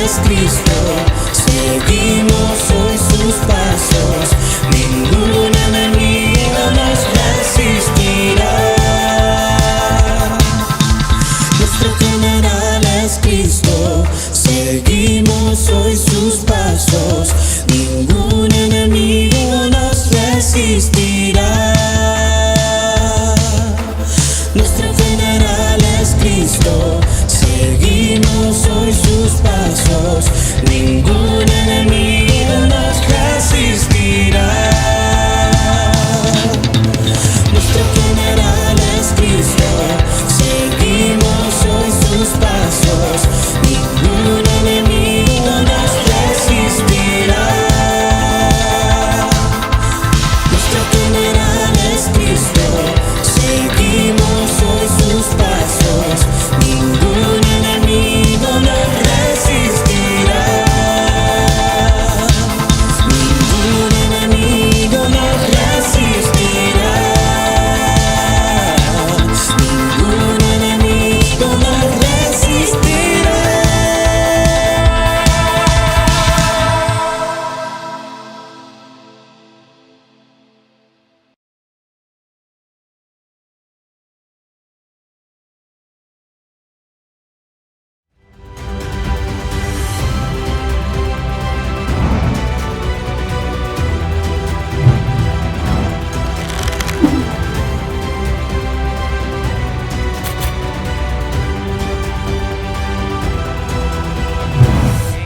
es Cristo, seguimos hoy sus pasos, ningún enemigo nos resistirá. Nuestro general es Cristo, seguimos hoy sus pasos, ningún enemigo nos resistirá. Nuestro general es Cristo, seguimos hoy sus pasos, ningún enemigo nos resistirá. Nuestro general es Cristo, seguimos hoy sus pasos, ningún enemigo nos resistirá. Nuestro general es Cristo, seguimos hoy sus pasos, ningún enemigo nos resistirá. Ningún enemigo nos resistirá. Ningún enemigo nos resistirá.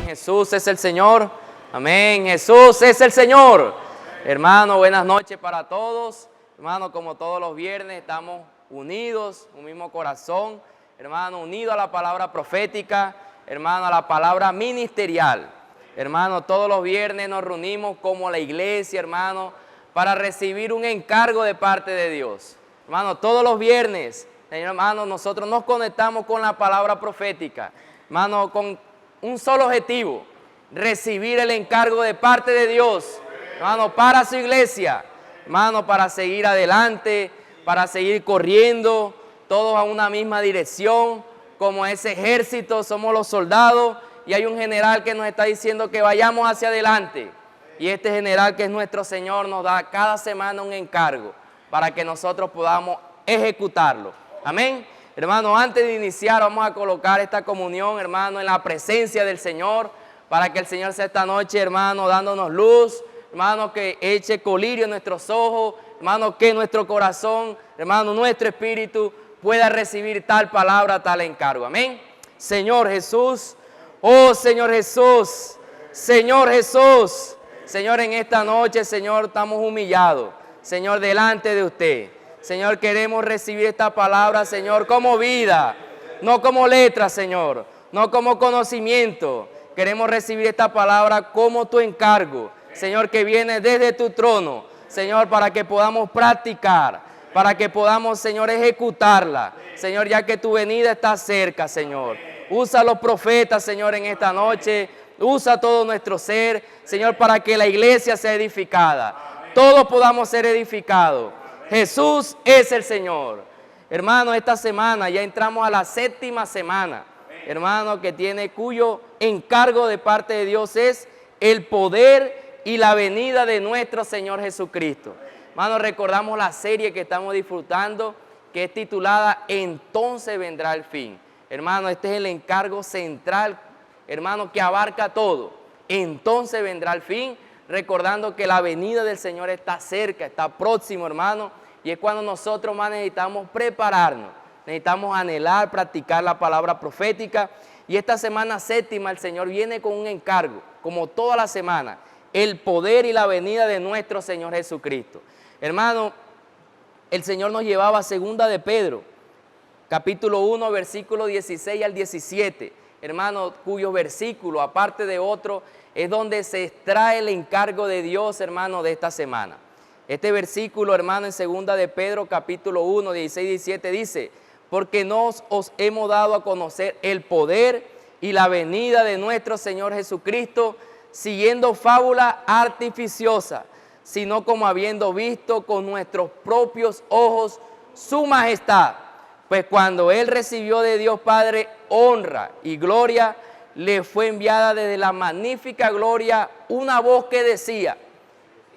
Jesús es el Señor. Amén. Jesús es el Señor. Hermano, buenas noches para todos. Hermano, como todos los viernes estamos unidos, un mismo corazón. Hermano, unidos a la palabra profética. Hermano, a la palabra ministerial. Hermano, todos los viernes nos reunimos como la iglesia, hermano, para recibir un encargo de parte de Dios. Hermano, todos los viernes, hermano, nosotros nos conectamos con la palabra profética. Hermano, con un solo objetivo: recibir el encargo de parte de Dios, hermano, para su iglesia, hermano, para seguir adelante, para seguir corriendo, todos a una misma dirección, como ese ejército, somos los soldados, y hay un general que nos está diciendo que vayamos hacia adelante, y este general, que es nuestro Señor, nos da cada semana un encargo, para que nosotros podamos ejecutarlo. Amén. Hermano, antes de iniciar vamos a colocar esta comunión, hermano, en la presencia del Señor, para que el Señor sea esta noche, hermano, dándonos luz, hermano, que eche colirio en nuestros ojos, hermano, que nuestro corazón, hermano, nuestro espíritu pueda recibir tal palabra, tal encargo. Amén. Señor Jesús, oh Señor Jesús, Señor Jesús, Señor, en esta noche, Señor, estamos humillados, Señor, delante de usted. Señor, queremos recibir esta palabra, Señor, como vida, no como letra, Señor, no como conocimiento. Queremos recibir esta palabra como tu encargo, Señor, que viene desde tu trono, Señor, para que podamos practicar, para que podamos, Señor, ejecutarla. Señor, ya que tu venida está cerca, Señor. Usa a los profetas, Señor, en esta noche. Usa todo nuestro ser, Señor, para que la iglesia sea edificada. Todos podamos ser edificados. Jesús es el Señor. Hermano, esta semana ya entramos a la 7ª semana, hermano, cuyo encargo de parte de Dios es el poder y la venida de nuestro Señor Jesucristo. Hermano, recordamos la serie que estamos disfrutando, que es titulada Entonces vendrá el fin. Hermano, este es el encargo central, hermano, que abarca todo. Entonces vendrá el fin. Recordando que la venida del Señor está cerca, está próximo, hermano, y es cuando nosotros más necesitamos prepararnos, necesitamos anhelar, practicar la palabra profética. Y esta semana 7ª el Señor viene con un encargo, como toda la semana, el poder y la venida de nuestro Señor Jesucristo. Hermano, el Señor nos llevaba a 2 de Pedro, capítulo 1, versículo 16 al 17, hermano, cuyos versículos, aparte de otro, es donde se extrae el encargo de Dios, hermano, de esta semana. Este versículo, hermano, en 2 de Pedro, capítulo 1, 16 y 17, dice: porque nos os hemos dado a conocer el poder y la venida de nuestro Señor Jesucristo, siguiendo fábula artificiosa, sino como habiendo visto con nuestros propios ojos su majestad. Pues cuando Él recibió de Dios Padre honra y gloria, le fue enviada desde la magnífica gloria una voz que decía: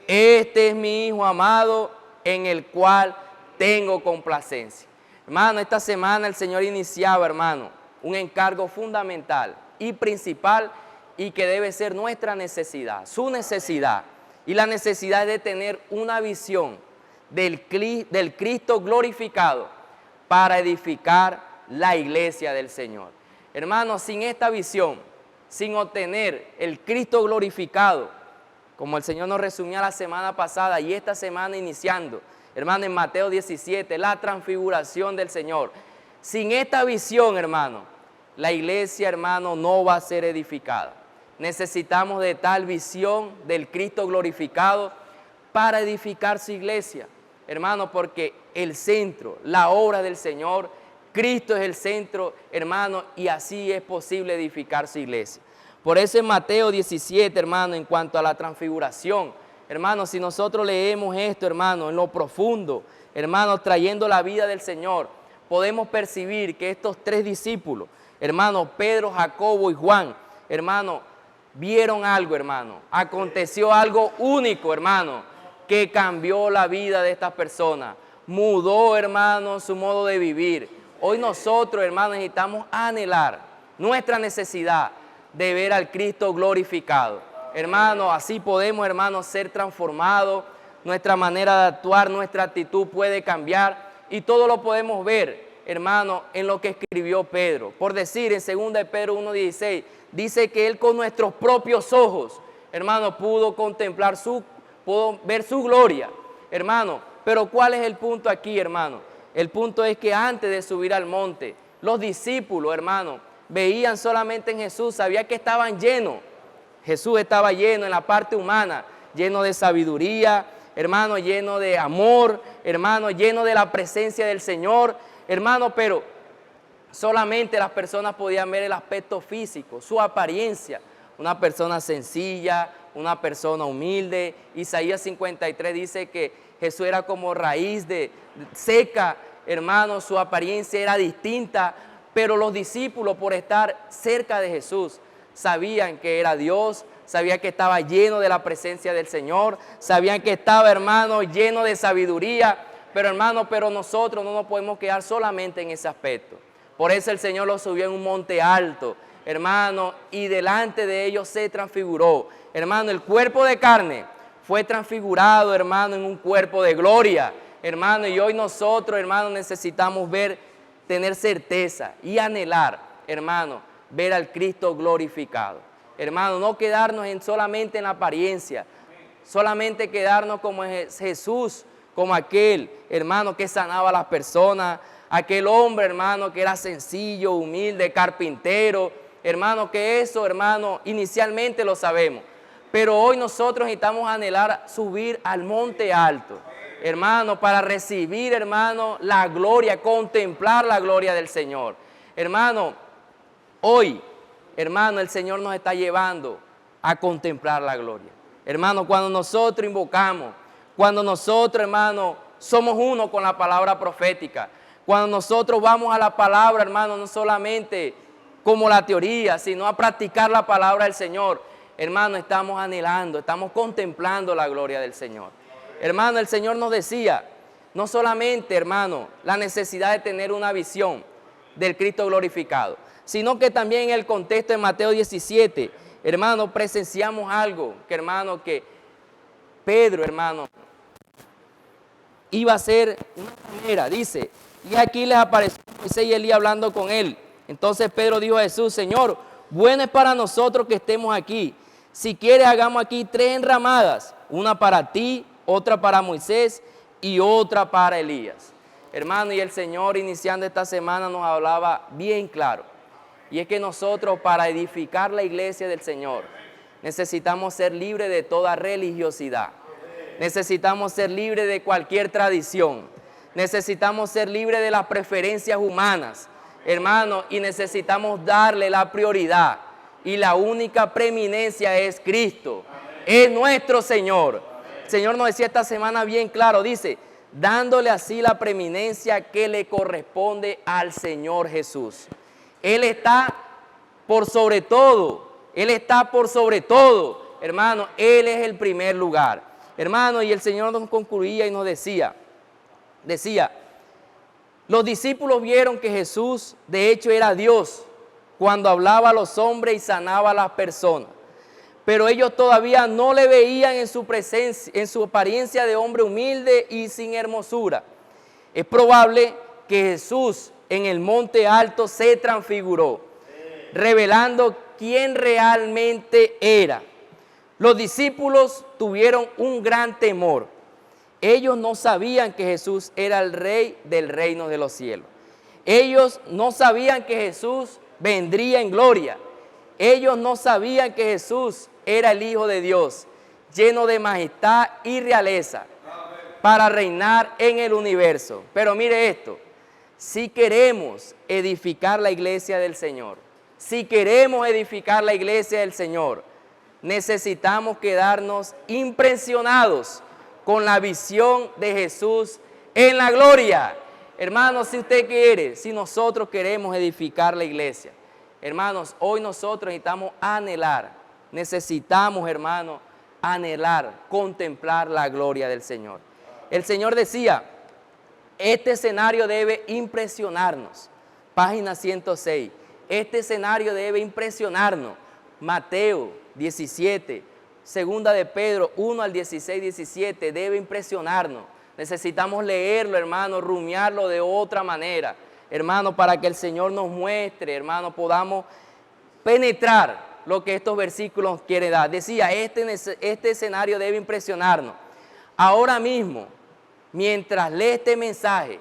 este es mi Hijo amado, en el cual tengo complacencia. Hermano, esta semana el Señor iniciaba, hermano, un encargo fundamental y principal, y que debe ser nuestra necesidad, su necesidad. Y la necesidad de tener una visión del Cristo glorificado para edificar la iglesia del Señor. Hermano, sin esta visión, sin obtener el Cristo glorificado, como el Señor nos resumía la semana pasada y esta semana iniciando, hermano, en Mateo 17, la transfiguración del Señor. Sin esta visión, hermano, la iglesia, hermano, no va a ser edificada. Necesitamos de tal visión del Cristo glorificado para edificar su iglesia, hermano, porque el centro, la obra del Señor, Cristo es el centro, hermano, y así es posible edificar su iglesia. Por eso en Mateo 17, hermano, en cuanto a la transfiguración, hermano, si nosotros leemos esto, hermano, en lo profundo, hermano, trayendo la vida del Señor, podemos percibir que estos tres discípulos, hermano, Pedro, Jacobo y Juan, hermano, vieron algo, hermano. Aconteció algo único, hermano, que cambió la vida de estas personas. Mudó, hermano, su modo de vivir. Hoy nosotros, hermano, necesitamos anhelar nuestra necesidad de ver al Cristo glorificado. Hermano, así podemos, hermano, ser transformados. Nuestra manera de actuar, nuestra actitud puede cambiar. Y todo lo podemos ver, hermano, en lo que escribió Pedro. Por decir, en 2 de Pedro 1:16, dice que él con nuestros propios ojos, hermano, pudo ver su gloria, hermano. Pero ¿cuál es el punto aquí, hermano? El punto es que antes de subir al monte, los discípulos, hermano, veían solamente en Jesús, sabían que estaban llenos. Jesús estaba lleno en la parte humana, lleno de sabiduría, hermano, lleno de amor, hermano, lleno de la presencia del Señor, hermano, pero solamente las personas podían ver el aspecto físico, su apariencia. Una persona sencilla, una persona humilde. Isaías 53 dice que Jesús era como raíz seca, hermano, su apariencia era distinta, pero los discípulos, por estar cerca de Jesús, sabían que era Dios, sabían que estaba lleno de la presencia del Señor, sabían que estaba, hermano, lleno de sabiduría, pero nosotros no nos podemos quedar solamente en ese aspecto. Por eso el Señor los subió en un monte alto, hermano, y delante de ellos se transfiguró. Hermano, el cuerpo de carne fue transfigurado, hermano, en un cuerpo de gloria, hermano, y hoy nosotros, hermano, necesitamos tener certeza y anhelar, hermano, ver al Cristo glorificado. Hermano, no quedarnos solamente en la apariencia, solamente quedarnos como Jesús, como aquel, hermano, que sanaba a las personas, aquel hombre, hermano, que era sencillo, humilde, carpintero, hermano, que eso, hermano, inicialmente lo sabemos. Pero hoy nosotros necesitamos anhelar subir al monte alto, hermano, para recibir, hermano, la gloria, contemplar la gloria del Señor. Hermano, hoy, hermano, el Señor nos está llevando a contemplar la gloria. Hermano, cuando nosotros invocamos, cuando nosotros, hermano, somos uno con la palabra profética, cuando nosotros vamos a la palabra, hermano, no solamente como la teoría, sino a practicar la palabra del Señor, hermano, estamos anhelando, estamos contemplando la gloria del Señor. Hermano, el Señor nos decía, no solamente, hermano, la necesidad de tener una visión del Cristo glorificado, sino que también en el contexto de Mateo 17, hermano, presenciamos algo que Pedro, hermano, iba a hacer una manera, dice, y aquí les apareció Moisés y Elías hablando con él. Entonces Pedro dijo a Jesús: Señor, bueno es para nosotros que estemos aquí. Si quieres, hagamos aquí 3 enramadas, una para ti, otra para Moisés y otra para Elías. Hermano, y el Señor iniciando esta semana nos hablaba bien claro. Y es que nosotros, para edificar la iglesia del Señor, necesitamos ser libres de toda religiosidad. Necesitamos ser libres de cualquier tradición. Necesitamos ser libres de las preferencias humanas, hermano, y necesitamos darle la prioridad. Y la única preeminencia es Cristo, es nuestro Señor. El Señor nos decía esta semana bien claro, dice, dándole así la preeminencia que le corresponde al Señor Jesús. Él está por sobre todo. Él está por sobre todo. Hermano, Él es el primer lugar. Hermano, y el Señor nos concluía y nos decía, los discípulos vieron que Jesús de hecho era Dios cuando hablaba a los hombres y sanaba a las personas. Pero ellos todavía no le veían en su presencia, en su apariencia de hombre humilde y sin hermosura. Es probable que Jesús en el monte alto se transfiguró, revelando quién realmente era. Los discípulos tuvieron un gran temor. Ellos no sabían que Jesús era el rey del reino de los cielos. Ellos no sabían que Jesús vendría en gloria. Ellos no sabían que Jesús era el Hijo de Dios, lleno de majestad y realeza, para reinar en el universo. Pero mire esto, si queremos edificar la iglesia del Señor, si queremos edificar la iglesia del Señor, necesitamos quedarnos impresionados con la visión de Jesús en la gloria. Hermanos, si usted quiere, si nosotros queremos edificar la iglesia, hermanos, hoy nosotros necesitamos, hermanos, anhelar, contemplar la gloria del Señor. El Señor decía, este escenario debe impresionarnos. Página 106. Este escenario debe impresionarnos. Mateo 17, segunda de Pedro 1 al 16, 17, debe impresionarnos. Necesitamos leerlo, hermano, rumiarlo de otra manera, hermano, para que el Señor nos muestre, hermano, podamos penetrar lo que estos versículos quiere dar. Decía, este escenario debe impresionarnos. Ahora mismo, mientras lee este mensaje,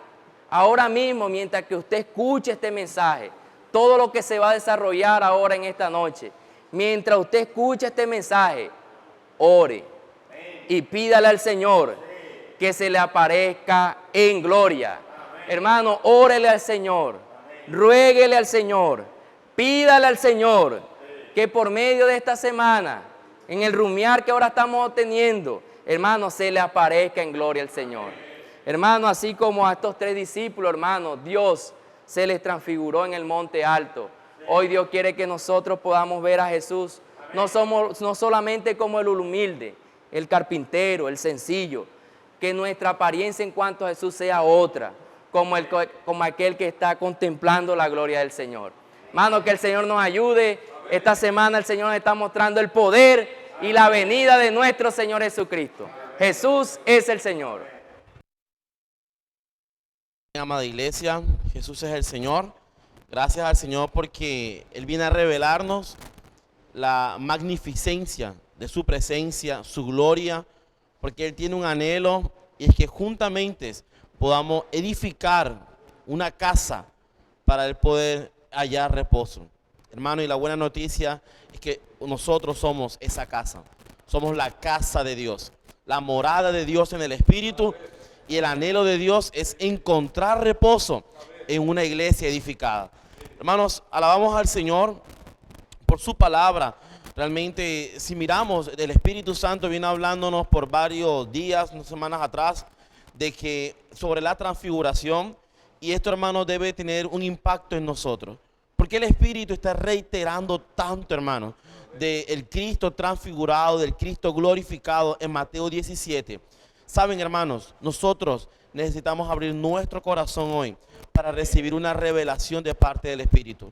ahora mismo, mientras que usted escuche este mensaje, todo lo que se va a desarrollar ahora en esta noche, mientras usted escucha este mensaje, ore y pídale al Señor que se le aparezca en gloria. Hermano, órele al Señor, ruéguele al Señor, pídale al Señor que por medio de esta semana, en el rumiar que ahora estamos teniendo, hermano, se le aparezca en gloria al Señor. Hermano, así como a estos tres discípulos, hermano, Dios se les transfiguró en el monte alto. Hoy Dios quiere que nosotros podamos ver a Jesús, no solamente como el humilde, el carpintero, el sencillo, que nuestra apariencia en cuanto a Jesús sea otra, como aquel que está contemplando la gloria del Señor. Hermano, que el Señor nos ayude. Esta semana el Señor nos está mostrando el poder y la venida de nuestro Señor Jesucristo. Jesús es el Señor. Amada iglesia, Jesús es el Señor. Gracias al Señor porque Él viene a revelarnos la magnificencia de su presencia, su gloria, porque Él tiene un anhelo y es que juntamente podamos edificar una casa para Él poder hallar reposo. Hermano, y la buena noticia es que nosotros somos esa casa, somos la casa de Dios, la morada de Dios en el Espíritu, y el anhelo de Dios es encontrar reposo en una iglesia edificada. Hermanos, alabamos al Señor por su palabra. Realmente, si miramos, el Espíritu Santo viene hablándonos por varios días, unas semanas atrás, de que sobre la transfiguración, y esto, hermanos, debe tener un impacto en nosotros. Porque el Espíritu está reiterando tanto, hermanos, del Cristo transfigurado, del Cristo glorificado en Mateo 17. Saben, hermanos, nosotros necesitamos abrir nuestro corazón hoy para recibir una revelación de parte del Espíritu.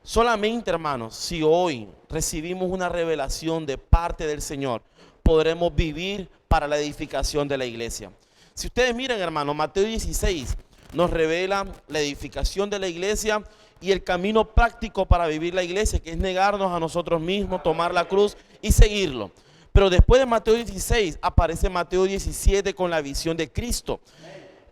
Solamente, hermanos, si hoy recibimos una revelación de parte del Señor, podremos vivir para la edificación de la iglesia. Si ustedes miran, hermanos, Mateo 16 nos revela la edificación de la iglesia y el camino práctico para vivir la iglesia, que es negarnos a nosotros mismos, tomar la cruz y seguirlo. Pero después de Mateo 16 aparece Mateo 17 con la visión de Cristo.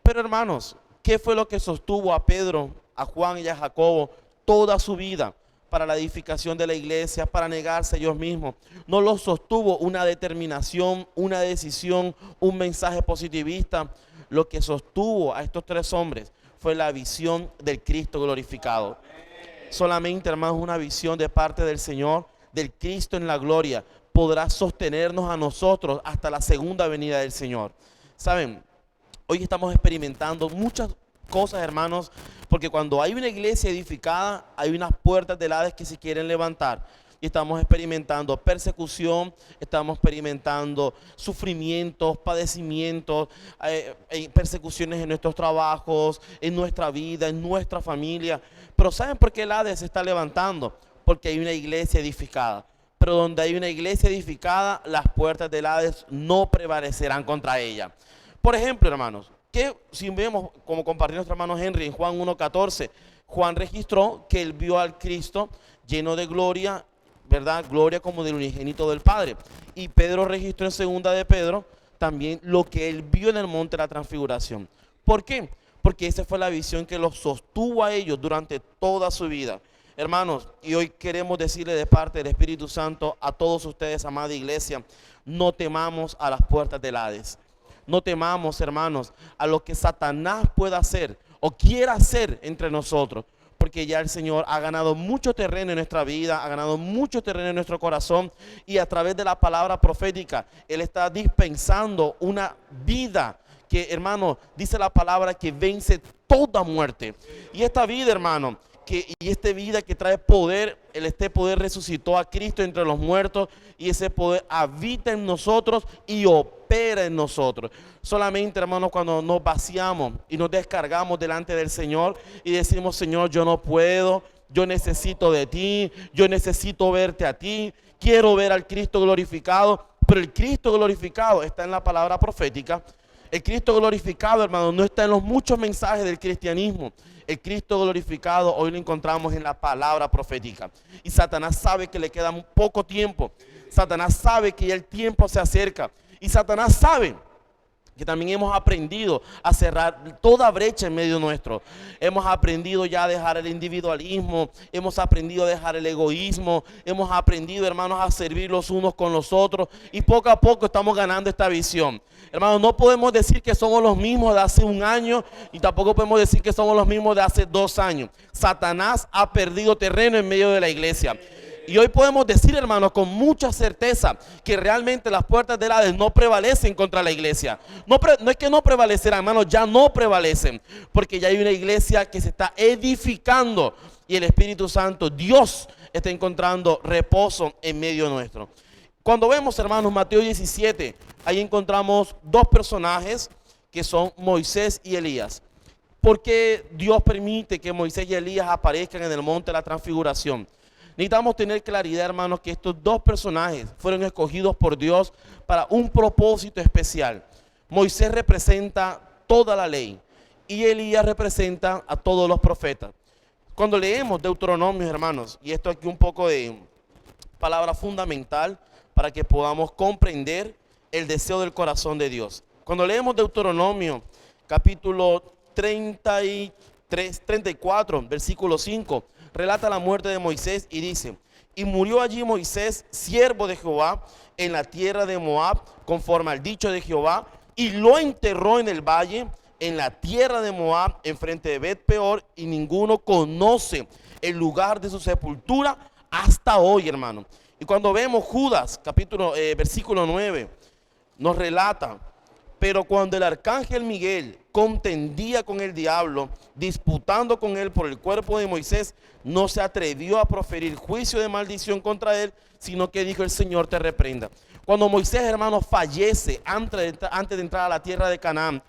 Pero, hermanos, ¿qué fue lo que sostuvo a Pedro, a Juan y a Jacobo toda su vida para la edificación de la iglesia, para negarse a ellos mismos? No lo sostuvo una determinación, una decisión, un mensaje positivista. Lo que sostuvo a estos tres hombres fue la visión del Cristo glorificado. Solamente, hermanos, una visión de parte del Señor, del Cristo en la gloria, podrá sostenernos a nosotros hasta la segunda venida del Señor. Saben, hoy estamos experimentando muchas cosas, hermanos, porque cuando hay una iglesia edificada, hay unas puertas del Hades que se quieren levantar. Y estamos experimentando persecución, estamos experimentando sufrimientos, padecimientos, persecuciones en nuestros trabajos, en nuestra vida, en nuestra familia. Pero ¿saben por qué el Hades se está levantando? Porque hay una iglesia edificada. Pero donde hay una iglesia edificada, las puertas del Hades no prevalecerán contra ella. Por ejemplo, hermanos, que si vemos, como compartió nuestro hermano Henry en Juan 1:14, Juan registró que él vio al Cristo lleno de gloria, ¿verdad? Gloria como del unigénito del Padre. Y Pedro registró en segunda de Pedro también lo que él vio en el monte de la transfiguración. ¿Por qué? Porque esa fue la visión que los sostuvo a ellos durante toda su vida. Hermanos, y hoy queremos decirle de parte del Espíritu Santo a todos ustedes, amada iglesia, no temamos a las puertas del Hades. No temamos, hermanos, a lo que Satanás pueda hacer o quiera hacer entre nosotros. Porque ya el Señor ha ganado mucho terreno en nuestra vida, ha ganado mucho terreno en nuestro corazón. Y a través de la palabra profética, Él está dispensando una vida que, hermano, dice la palabra que vence toda muerte. Y esta vida, hermano, esta vida que trae poder, este poder resucitó a Cristo entre los muertos y ese poder habita en nosotros y opera en nosotros. Solamente, hermanos, cuando nos vaciamos y nos descargamos delante del Señor y decimos: Señor, yo no puedo, yo necesito de ti, yo necesito verte a ti, quiero ver al Cristo glorificado. Pero el Cristo glorificado está en la palabra profética. El Cristo glorificado, hermano, no está en los muchos mensajes del cristianismo. El Cristo glorificado hoy lo encontramos en la palabra profética. Y Satanás sabe que le queda poco tiempo. Satanás sabe que ya el tiempo se acerca. Y Satanás sabe que también hemos aprendido a cerrar toda brecha en medio nuestro. Hemos aprendido ya a dejar el individualismo, hemos aprendido a dejar el egoísmo, hemos aprendido, hermanos, a servir los unos con los otros y poco a poco estamos ganando esta visión. Hermanos, no podemos decir que somos los mismos de hace un año y tampoco podemos decir que somos los mismos de hace 2 años. Satanás ha perdido terreno en medio de la iglesia. Y hoy podemos decir, hermanos, con mucha certeza que realmente las puertas del Hades no prevalecen contra la iglesia. No es que no prevalecerán, hermanos, ya no prevalecen. Porque ya hay una iglesia que se está edificando y el Espíritu Santo, Dios, está encontrando reposo en medio nuestro. Cuando vemos, hermanos, Mateo 17, ahí encontramos 2 personajes que son Moisés y Elías. ¿Por qué Dios permite que Moisés y Elías aparezcan en el monte de la transfiguración? Necesitamos tener claridad, hermanos, que estos 2 personajes fueron escogidos por Dios para un propósito especial. Moisés representa toda la ley y Elías representa a todos los profetas. Cuando leemos Deuteronomio, hermanos, y esto aquí un poco de palabra fundamental para que podamos comprender el deseo del corazón de Dios. Cuando leemos Deuteronomio, capítulo 34, versículo 5, relata la muerte de Moisés y dice: y murió allí Moisés, siervo de Jehová, en la tierra de Moab, conforme al dicho de Jehová, y lo enterró en el valle, en la tierra de Moab, enfrente de Bet-peor, y ninguno conoce el lugar de su sepultura hasta hoy, hermano. Y cuando vemos Judas, versículo 9, nos relata: pero cuando el arcángel Miguel contendía con el diablo, disputando con él por el cuerpo de Moisés, no se atrevió a proferir juicio de maldición contra él, sino que dijo: el Señor te reprenda. Cuando Moisés, hermano, fallece antes de entrar a la tierra de Canaán,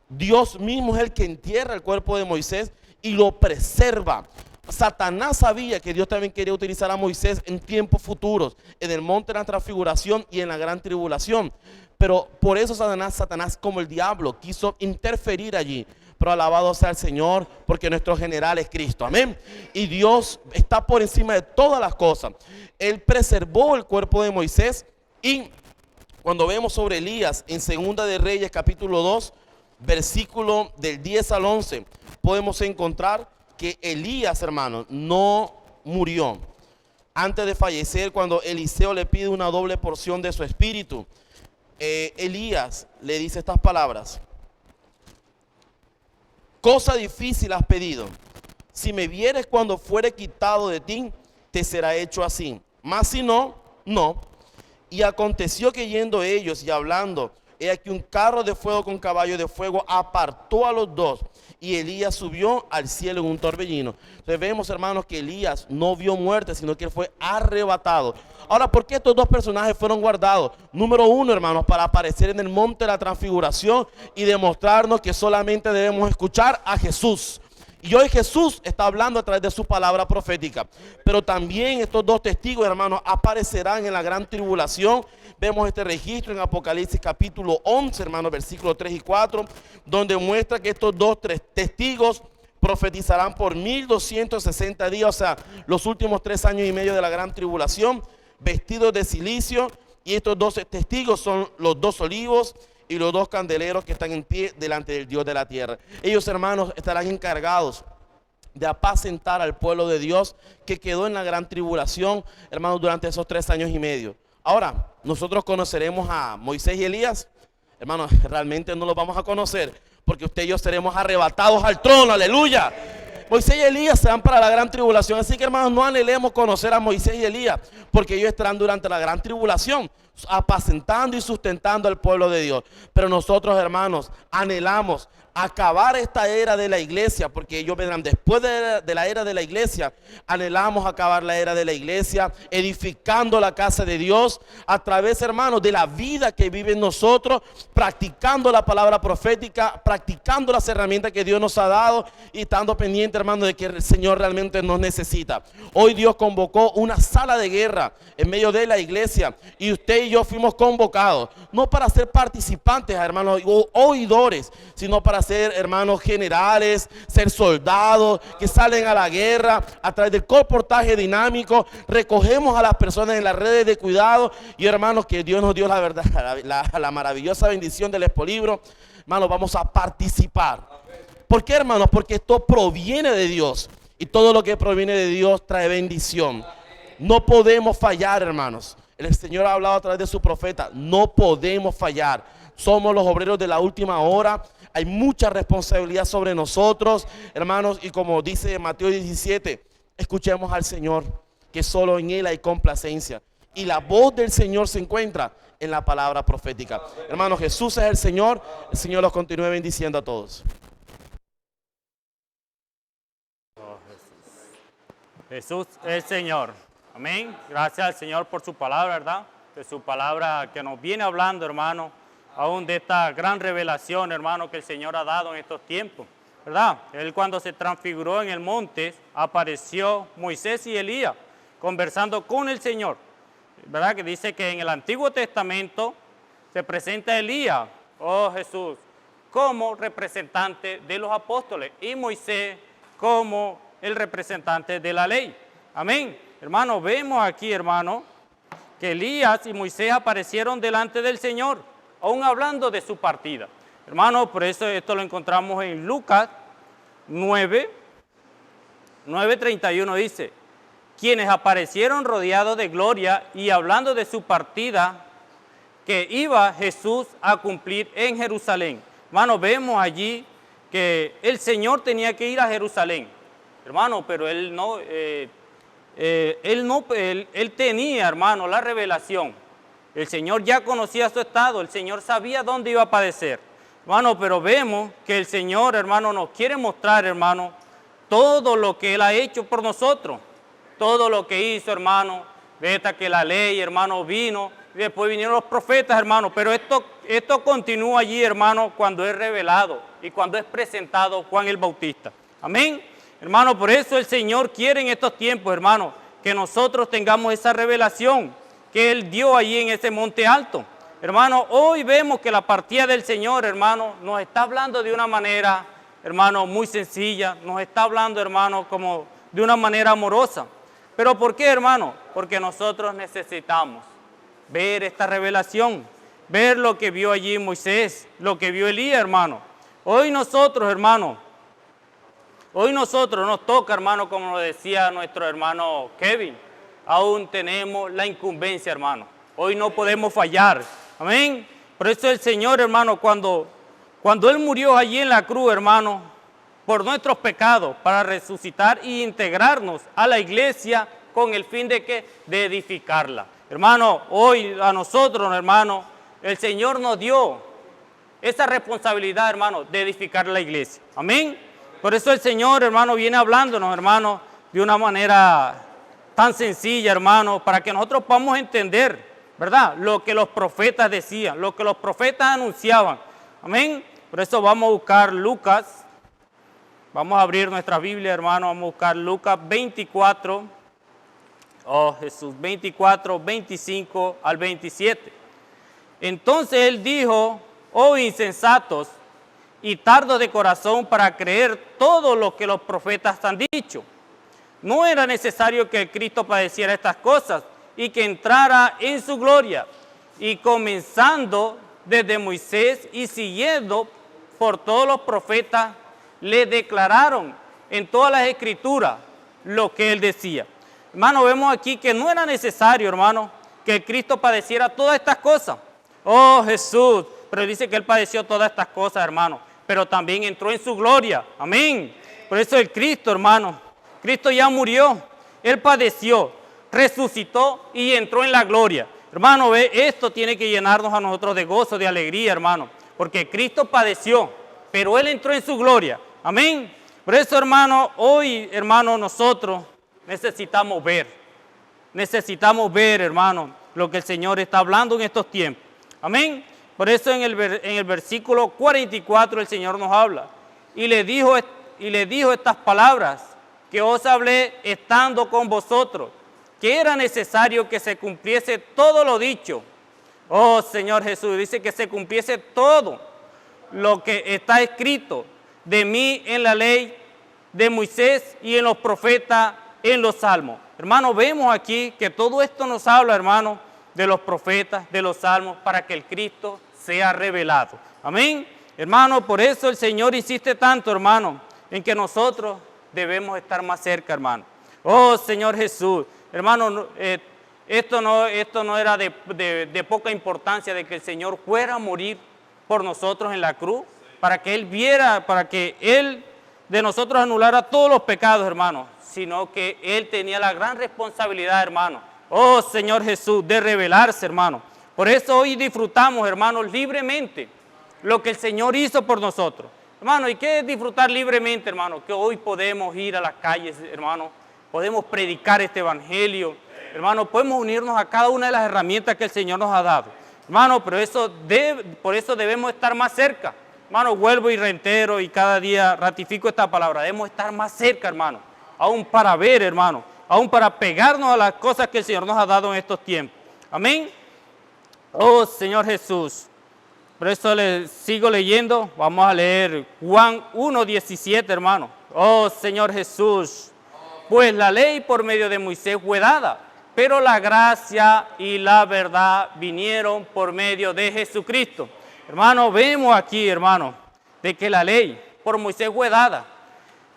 Dios mismo es el que entierra el cuerpo de Moisés y lo preserva. Satanás sabía que Dios también quería utilizar a Moisés en tiempos futuros, en el monte de la transfiguración y en la gran tribulación. Pero por eso Satanás, como el diablo, quiso interferir allí. Pero alabado sea el Señor, porque nuestro general es Cristo. Amén. Y Dios está por encima de todas las cosas. Él preservó el cuerpo de Moisés. Y cuando vemos sobre Elías en Segunda de Reyes, capítulo 2, versículo del 10 al 11, podemos encontrar que Elías, hermano, no murió. Antes de fallecer, cuando Eliseo le pide una doble porción de su espíritu, Elías le dice estas palabras: cosa difícil has pedido. Si me vieres cuando fuere quitado de ti, te será hecho así. Mas si no, no. Y aconteció que yendo ellos y hablando he aquí un carro de fuego con caballo de fuego apartó a los dos, y Elías subió al cielo en un torbellino. Entonces vemos, hermanos, que Elías no vio muerte, sino que él fue arrebatado. Ahora, ¿por qué estos dos personajes fueron guardados? Número uno, hermanos, para aparecer en el monte de la transfiguración y demostrarnos que solamente debemos escuchar a Jesús. Y hoy Jesús está hablando a través de su palabra profética. Pero también estos dos testigos, hermanos, aparecerán en la gran tribulación. Vemos este registro en Apocalipsis capítulo 11, hermanos, versículos 3 y 4, donde muestra que estos tres testigos profetizarán por 1260 días, o sea, los últimos 3 años y medio de la gran tribulación, vestidos de silicio. Y estos dos testigos son los dos olivos y los dos candeleros que están en pie delante del Dios de la tierra. Ellos, hermanos, estarán encargados de apacentar al pueblo de Dios que quedó en la gran tribulación, hermanos, durante esos 3 años y medio. Ahora, nosotros conoceremos a Moisés y Elías. Hermanos, realmente no los vamos a conocer, porque usted y yo seremos arrebatados al trono, aleluya. Moisés y Elías se van para la gran tribulación. Así que, hermanos, no anhelemos conocer a Moisés y Elías, porque ellos estarán durante la gran tribulación, apacentando y sustentando al pueblo de Dios. Pero nosotros, hermanos, anhelamos acabar esta era de la iglesia, porque ellos vendrán después de la era de la iglesia. Anhelamos acabar la era de la iglesia, edificando la casa de Dios a través, hermanos, de la vida que vive en nosotros, practicando la palabra profética, practicando las herramientas que Dios nos ha dado y estando pendiente, hermanos, de que el Señor realmente nos necesita. Hoy Dios convocó una sala de guerra en medio de la iglesia, y usted y yo fuimos convocados, no para ser participantes, hermanos, o oidores, sino para ser, hermanos, generales, ser soldados que salen a la guerra. A través del colportaje dinámico recogemos a las personas en las redes de cuidado. Y, hermanos, que Dios nos dio la verdad, la maravillosa bendición del Expolibro. Hermanos, vamos a participar. ¿Por qué, hermanos? Porque esto proviene de Dios, y todo lo que proviene de Dios trae bendición. No podemos fallar, hermanos. El Señor ha hablado a través de su profeta. No podemos fallar. Somos los obreros de la última hora. Hay mucha responsabilidad sobre nosotros, hermanos, y como dice Mateo 17, escuchemos al Señor, que solo en Él hay complacencia. Y la voz del Señor se encuentra en la palabra profética. Hermanos, Jesús es el Señor los continúe bendiciendo a todos. Jesús es Señor. Amén. Gracias al Señor por su palabra, ¿verdad? De su palabra que nos viene hablando, hermano, aún de esta gran revelación, hermano, que el Señor ha dado en estos tiempos, ¿verdad? Él, cuando se transfiguró en el monte, apareció Moisés y Elías conversando con el Señor, ¿verdad? Que dice que en el Antiguo Testamento se presenta Elías, oh Jesús, como representante de los apóstoles, y Moisés como el representante de la ley. Amén. Hermano, vemos aquí, hermano, que Elías y Moisés aparecieron delante del Señor, aún hablando de su partida. Hermano, por eso esto lo encontramos en Lucas 9:31 dice, quienes aparecieron rodeados de gloria y hablando de su partida que iba Jesús a cumplir en Jerusalén. Hermano, vemos allí que el Señor tenía que ir a Jerusalén, hermano, pero él tenía, hermano, la revelación. El Señor ya conocía su estado, el Señor sabía dónde iba a padecer. Hermano, pero vemos que el Señor, hermano, nos quiere mostrar, hermano, todo lo que Él ha hecho por nosotros. Todo lo que hizo, hermano, hasta que la ley, hermano, vino, y después vinieron los profetas, hermano, pero esto continúa allí, hermano, cuando es revelado y cuando es presentado Juan el Bautista. Amén. Hermano, por eso el Señor quiere en estos tiempos, hermano, que nosotros tengamos esa revelación que Él dio allí en ese monte alto. Hermano, hoy vemos que la partida del Señor, hermano, nos está hablando de una manera, hermano, muy sencilla, nos está hablando, hermano, como de una manera amorosa. ¿Pero por qué, hermano? Porque nosotros necesitamos ver esta revelación, ver lo que vio allí Moisés, lo que vio Elías, hermano. Hoy nosotros, hermano, nos toca, hermano, como lo decía nuestro hermano Kevin, aún tenemos la incumbencia, hermano. Hoy no podemos fallar. Amén. Por eso el Señor, hermano, cuando Él murió allí en la cruz, hermano, por nuestros pecados, para resucitar e integrarnos a la iglesia con el fin de ¿qué? De edificarla. Hermano, hoy a nosotros, hermano, el Señor nos dio esa responsabilidad, hermano, de edificar la iglesia. Amén. Por eso el Señor, hermano, viene hablándonos, hermano, de una manera tan sencilla, hermano, para que nosotros podamos entender, ¿verdad?, lo que los profetas decían, lo que los profetas anunciaban. Amén. Por eso vamos a buscar Lucas. Vamos a abrir nuestra Biblia, hermano. Vamos a buscar Lucas 24. Oh, Jesús, 24, 25 al 27. Entonces él dijo: oh insensatos y tardos de corazón para creer todo lo que los profetas han dicho. ¿No era necesario que Cristo padeciera estas cosas y que entrara en su gloria? Y comenzando desde Moisés y siguiendo por todos los profetas, le declararon en todas las escrituras lo que él decía. Hermano, vemos aquí que no era necesario, hermano, que Cristo padeciera todas estas cosas. Oh, Jesús, pero dice que él padeció todas estas cosas, hermano, pero también entró en su gloria. Amén. Por eso el Cristo, hermano, Cristo ya murió, él padeció, resucitó y entró en la gloria. Hermano, ve, esto tiene que llenarnos a nosotros de gozo, de alegría, hermano, porque Cristo padeció, pero él entró en su gloria. Amén. Por eso, hermano, hoy, hermano, nosotros necesitamos ver, hermano, lo que el Señor está hablando en estos tiempos. Amén. Por eso en el versículo 44 el Señor nos habla y le dijo estas palabras que os hablé estando con vosotros, que era necesario que se cumpliese todo lo dicho. Oh, Señor Jesús, dice que se cumpliese todo lo que está escrito de mí en la ley de Moisés y en los profetas, en los salmos. Hermano, vemos aquí que todo esto nos habla, hermano, de los profetas, de los salmos, para que el Cristo sea revelado. Amén. Hermano, por eso el Señor insiste tanto, hermano, en que nosotros debemos estar más cerca, hermano. Oh, Señor Jesús. Hermano, esto no era de poca importancia de que el Señor fuera a morir por nosotros en la cruz, para que Él viera, para que Él de nosotros anulara todos los pecados, hermano, sino que Él tenía la gran responsabilidad, hermano, oh Señor Jesús, de revelarse, hermano. Por eso hoy disfrutamos, hermanos, libremente lo que el Señor hizo por nosotros. Hermano, ¿y qué es disfrutar libremente, hermano? Que hoy podemos ir a las calles, hermano, podemos predicar este evangelio, hermano, podemos unirnos a cada una de las herramientas que el Señor nos ha dado. Hermano, pero por eso debemos estar más cerca. Hermano, vuelvo y reitero y cada día ratifico esta palabra. Debemos estar más cerca, hermano, aún para ver, hermano, aún para pegarnos a las cosas que el Señor nos ha dado en estos tiempos. Amén. Oh, Señor Jesús. Por eso sigo leyendo. Vamos a leer Juan 1:17, hermano. Oh, Señor Jesús. Pues la ley por medio de Moisés fue dada, pero la gracia y la verdad vinieron por medio de Jesucristo. Hermano, vemos aquí, hermano, de que la ley por Moisés fue dada,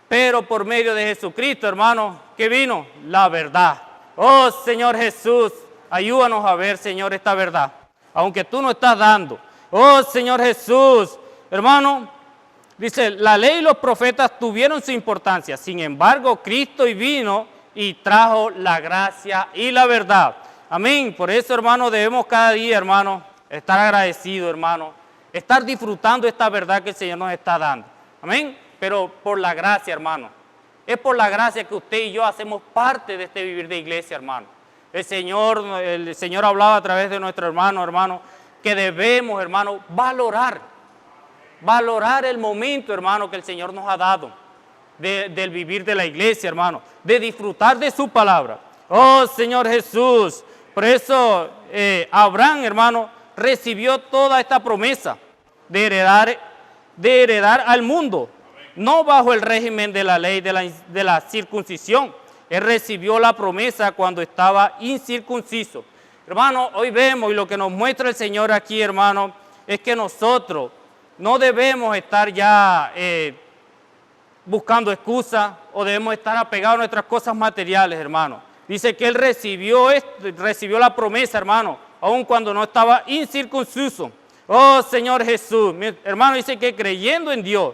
pero por medio de Jesucristo, hermano, ¿qué vino? La verdad. Oh, Señor Jesús, ayúdanos a ver, Señor, esta verdad, aunque tú no estás dando. Oh, Señor Jesús, hermano, dice, la ley y los profetas tuvieron su importancia, sin embargo, Cristo vino y trajo la gracia y la verdad. Amén. Por eso, hermano, debemos cada día, hermano, estar agradecidos, hermano, estar disfrutando esta verdad que el Señor nos está dando. Amén. Pero por la gracia, hermano. Es por la gracia que usted y yo hacemos parte de este vivir de iglesia, hermano. El Señor hablaba a través de nuestro hermano, que debemos, hermano, valorar el momento, hermano, que el Señor nos ha dado del vivir de la iglesia, hermano, de disfrutar de su palabra. Oh, Señor Jesús. Por eso Abraham, hermano, recibió toda esta promesa de heredar al mundo, no bajo el régimen de la ley de la circuncisión. Él recibió la promesa cuando estaba incircunciso. Hermano, hoy vemos y lo que nos muestra el Señor aquí, hermano, es que nosotros no debemos estar ya buscando excusas o debemos estar apegados a nuestras cosas materiales, hermano. Dice que él recibió la promesa, hermano, aun cuando no estaba incircunciso. Oh, Señor Jesús, mi hermano, dice que creyendo en Dios,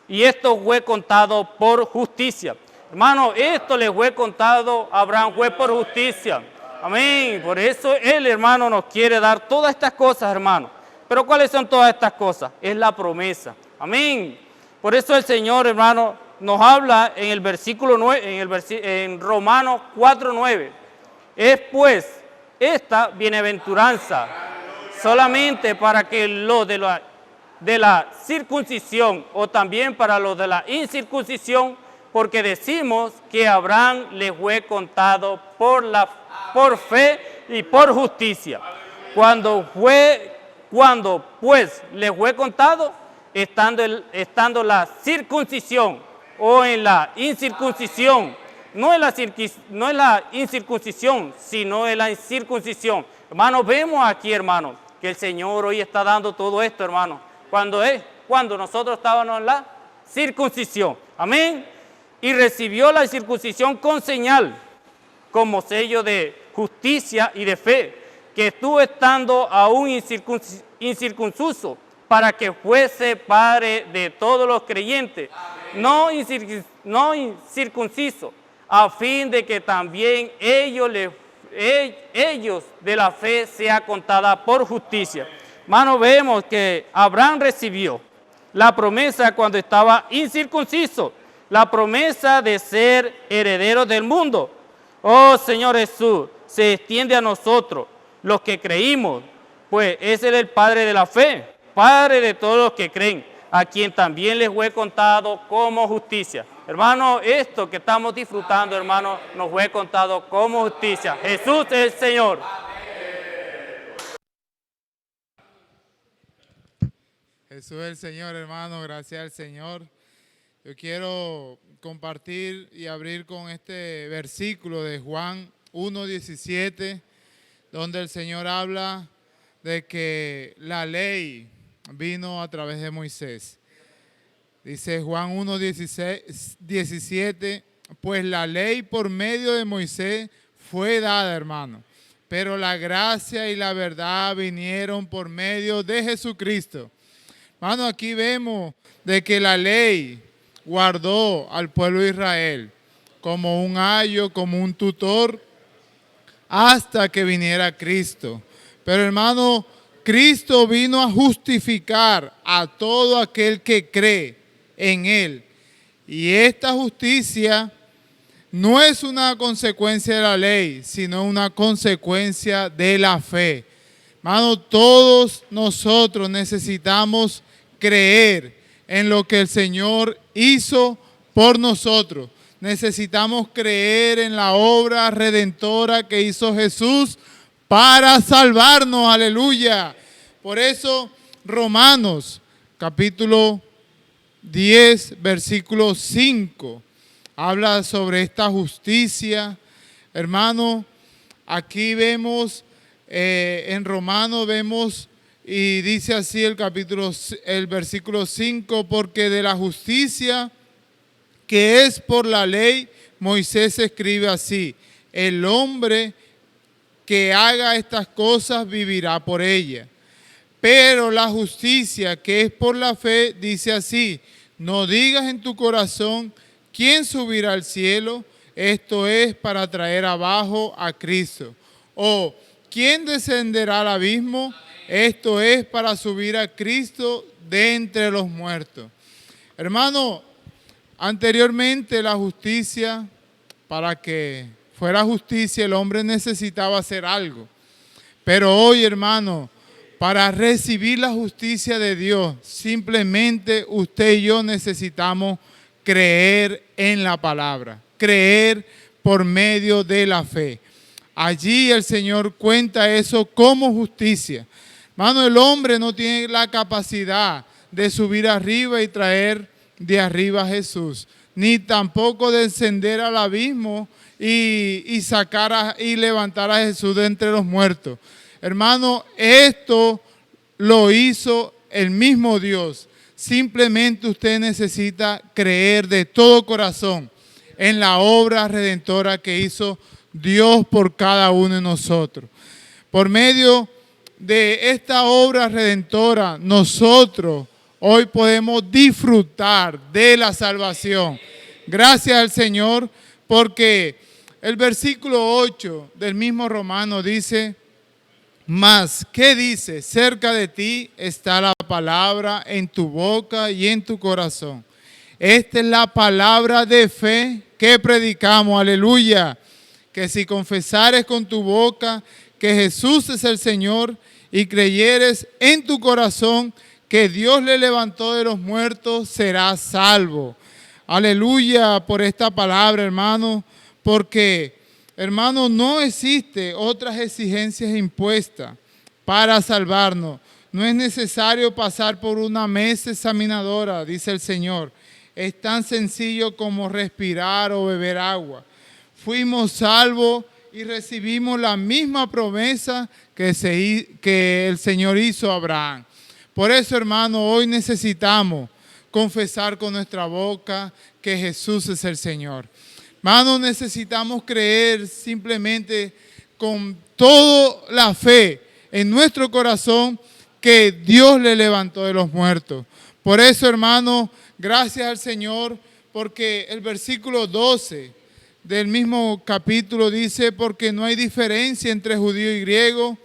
y esto fue contado por justicia. Hermano, esto le fue contado a Abraham, fue por justicia. Amén. Por eso él, hermano, nos quiere dar todas estas cosas, hermano. Pero ¿cuáles son todas estas cosas? Es la promesa. Amén. Por eso el Señor, hermano, nos habla en el versículo 9, en Romanos 4:9. Es pues esta bienaventuranza solamente para que los de la circuncisión o también para los de la incircuncisión, porque decimos que a Abraham le fue contado por fe y por justicia. Cuando pues le fue contado, estando la circuncisión o en la incircuncisión, no es la incircuncisión, sino es la incircuncisión. Hermanos, vemos aquí, hermanos, que el Señor hoy está dando todo esto, hermanos. Cuando nosotros estábamos en la circuncisión. Amén. Y recibió la circuncisión con señal, como sello de justicia y de fe, que estuvo estando aún incircunciso, para que fuese padre de todos los creyentes, no incircunciso, a fin de que también ellos de la fe sea contada por justicia. Hermano, vemos que Abraham recibió la promesa cuando estaba incircunciso, la promesa de ser heredero del mundo. Oh Señor Jesús, se extiende a nosotros, los que creímos, pues es Él el Padre de la fe, Padre de todos los que creen, a quien también les fue contado como justicia. Hermano, esto que estamos disfrutando, hermano, nos fue contado como justicia. Jesús es el Señor. Jesús es el Señor, hermano, gracias al Señor. Yo quiero compartir y abrir con este versículo de Juan 1:17, donde el Señor habla de que la ley vino a través de Moisés. Dice Juan 1:17, pues la ley por medio de Moisés fue dada, hermano, pero la gracia y la verdad vinieron por medio de Jesucristo. Hermano, aquí vemos de que la ley guardó al pueblo de Israel como un ayo, como un tutor, hasta que viniera Cristo. Pero hermano, Cristo vino a justificar a todo aquel que cree en Él. Y esta justicia no es una consecuencia de la ley, sino una consecuencia de la fe. Hermano, todos nosotros necesitamos creer en lo que el Señor hizo por nosotros. Necesitamos creer en la obra redentora que hizo Jesús para salvarnos, aleluya. Por eso Romanos capítulo 10, versículo 5, habla sobre esta justicia. Hermano, aquí vemos, en Romanos vemos, y dice así el versículo 5, porque de la justicia que es por la ley, Moisés escribe así, el hombre que haga estas cosas vivirá por ella. Pero la justicia que es por la fe dice así, no digas en tu corazón, ¿quién subirá al cielo? Esto es para traer abajo a Cristo. O, ¿quién descenderá al abismo? Esto es para subir a Cristo de entre los muertos. Hermano, anteriormente la justicia, para que fuera justicia, el hombre necesitaba hacer algo. Pero hoy, hermano, para recibir la justicia de Dios, simplemente usted y yo necesitamos creer en la palabra, creer por medio de la fe. Allí el Señor cuenta eso como justicia. Hermano, el hombre no tiene la capacidad de subir arriba y traer de arriba a Jesús, ni tampoco de descender al abismo y sacar y levantar a Jesús de entre los muertos. Hermano, esto lo hizo el mismo Dios. Simplemente usted necesita creer de todo corazón en la obra redentora que hizo Dios por cada uno de nosotros. Por medio de esta obra redentora, nosotros hoy podemos disfrutar de la salvación. Gracias al Señor, porque el versículo 8 del mismo Romano dice Mas, ¿qué dice? Cerca de ti está la palabra en tu boca y en tu corazón. Esta es la palabra de fe que predicamos, aleluya. Que si confesares con tu boca que Jesús es el Señor y creyeres en tu corazón que Dios le levantó de los muertos, serás salvo. Aleluya por esta palabra, hermano, porque, hermano, no existe otras exigencias impuestas para salvarnos. No es necesario pasar por una mesa examinadora, dice el Señor. Es tan sencillo como respirar o beber agua. Fuimos salvos y recibimos la misma promesa que el Señor hizo a Abraham. Por eso, hermano, hoy necesitamos confesar con nuestra boca que Jesús es el Señor. Hermano, necesitamos creer simplemente con toda la fe en nuestro corazón que Dios le levantó de los muertos. Por eso, hermano, gracias al Señor, porque el versículo 12 del mismo capítulo dice, porque no hay diferencia entre judío y griego,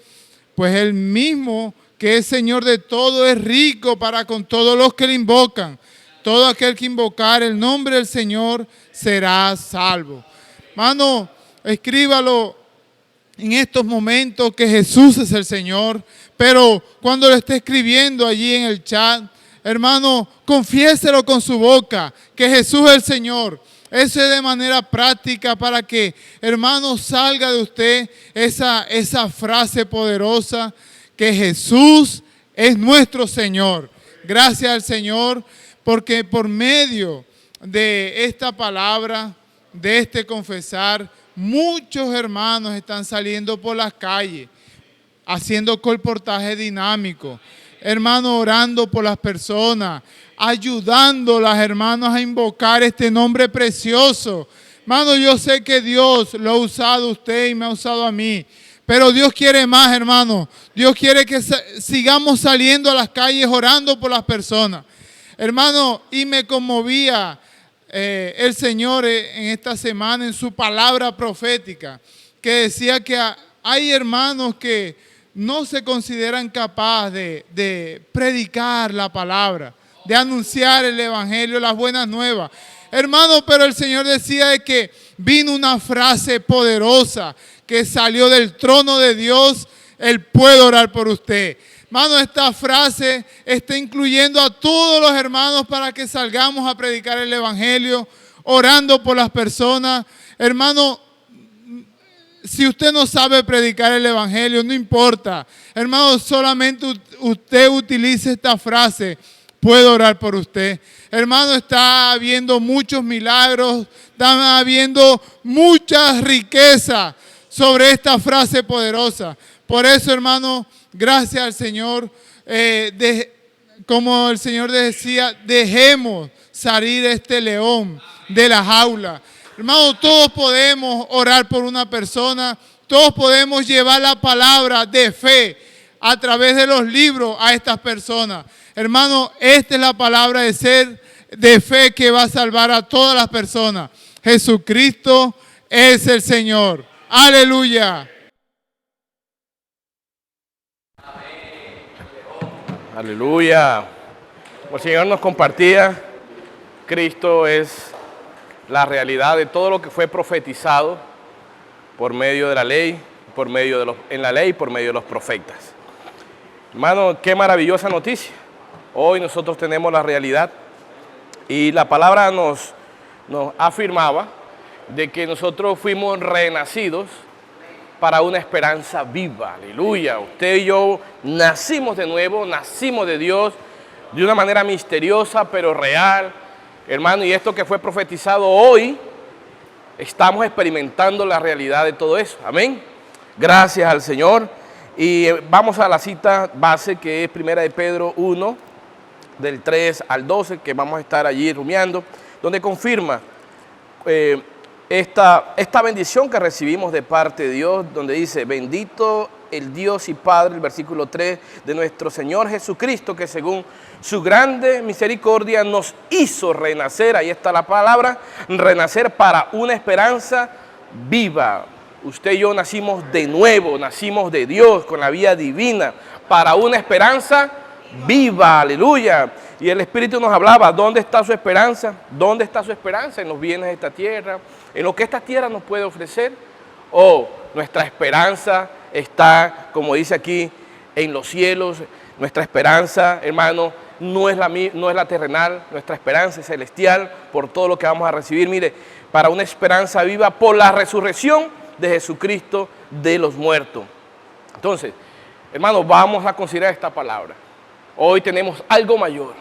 pues el mismo que es Señor de todo es rico para con todos los que le invocan. Todo aquel que invocar el nombre del Señor será salvo. Hermano, escríbalo en estos momentos que Jesús es el Señor, pero cuando lo esté escribiendo allí en el chat, hermano, confiéselo con su boca, que Jesús es el Señor. Eso es de manera práctica para que, hermano, salga de usted esa frase poderosa, que Jesús es nuestro Señor. Gracias al Señor, porque por medio de esta palabra, de este confesar, muchos hermanos están saliendo por las calles, haciendo colportaje dinámico, hermanos, orando por las personas, ayudándolas, hermanos, a invocar este nombre precioso. Hermano, yo sé que Dios lo ha usado a usted y me ha usado a mí, pero Dios quiere más, hermano. Dios quiere que sigamos saliendo a las calles orando por las personas. Hermano, y me conmovía el Señor en esta semana en su palabra profética, que decía que hay hermanos que no se consideran capaces de predicar la palabra, de anunciar el evangelio, las buenas nuevas. Hermano, pero el Señor decía de que vino una frase poderosa que salió del trono de Dios. Él puede orar por usted. Hermano, esta frase está incluyendo a todos los hermanos para que salgamos a predicar el evangelio, orando por las personas. Hermano, si usted no sabe predicar el evangelio, no importa. Hermano, solamente usted utilice esta frase. Puedo orar por usted. Hermano, está habiendo muchos milagros, está habiendo mucha riqueza sobre esta frase poderosa. Por eso, hermano, gracias al Señor, como el Señor decía, dejemos salir este león de la jaula. Hermano, todos podemos orar por una persona, todos podemos llevar la palabra de fe a través de los libros a estas personas. Hermano, esta es la palabra de fe que va a salvar a todas las personas. Jesucristo es el Señor. Aleluya. Aleluya. Como el Señor nos compartía, Cristo es la realidad de todo lo que fue profetizado por medio de la ley, en la ley, por medio de los profetas. Hermano, qué maravillosa noticia. Hoy nosotros tenemos la realidad y la palabra nos afirmaba de que nosotros fuimos renacidos para una esperanza viva. Aleluya. Usted y yo nacimos de nuevo, nacimos de Dios de una manera misteriosa pero real. Hermano, y esto que fue profetizado hoy, estamos experimentando la realidad de todo eso. Amén. Gracias al Señor. Y vamos a la cita base, que es 1 de Pedro 1, del 3 al 12, que vamos a estar allí rumiando, donde confirma esta bendición que recibimos de parte de Dios, donde dice, bendito el Dios y Padre, el versículo 3, de nuestro Señor Jesucristo, que según su grande misericordia nos hizo renacer, ahí está la palabra, renacer para una esperanza viva usted y yo nacimos de nuevo, nacimos de Dios con la vida divina para una esperanza viva, aleluya. Y el Espíritu nos hablaba, ¿dónde está su esperanza? ¿Dónde está su esperanza? ¿En los bienes de esta tierra? ¿En lo que esta tierra nos puede ofrecer? ¿O nuestra esperanza está, como dice aquí, en los cielos? Nuestra esperanza, hermano, no es la terrenal, nuestra esperanza es celestial por todo lo que vamos a recibir. Mire, para una esperanza viva por la resurrección de Jesucristo de los muertos. Entonces, hermano, vamos a considerar esta palabra. Hoy tenemos algo mayor,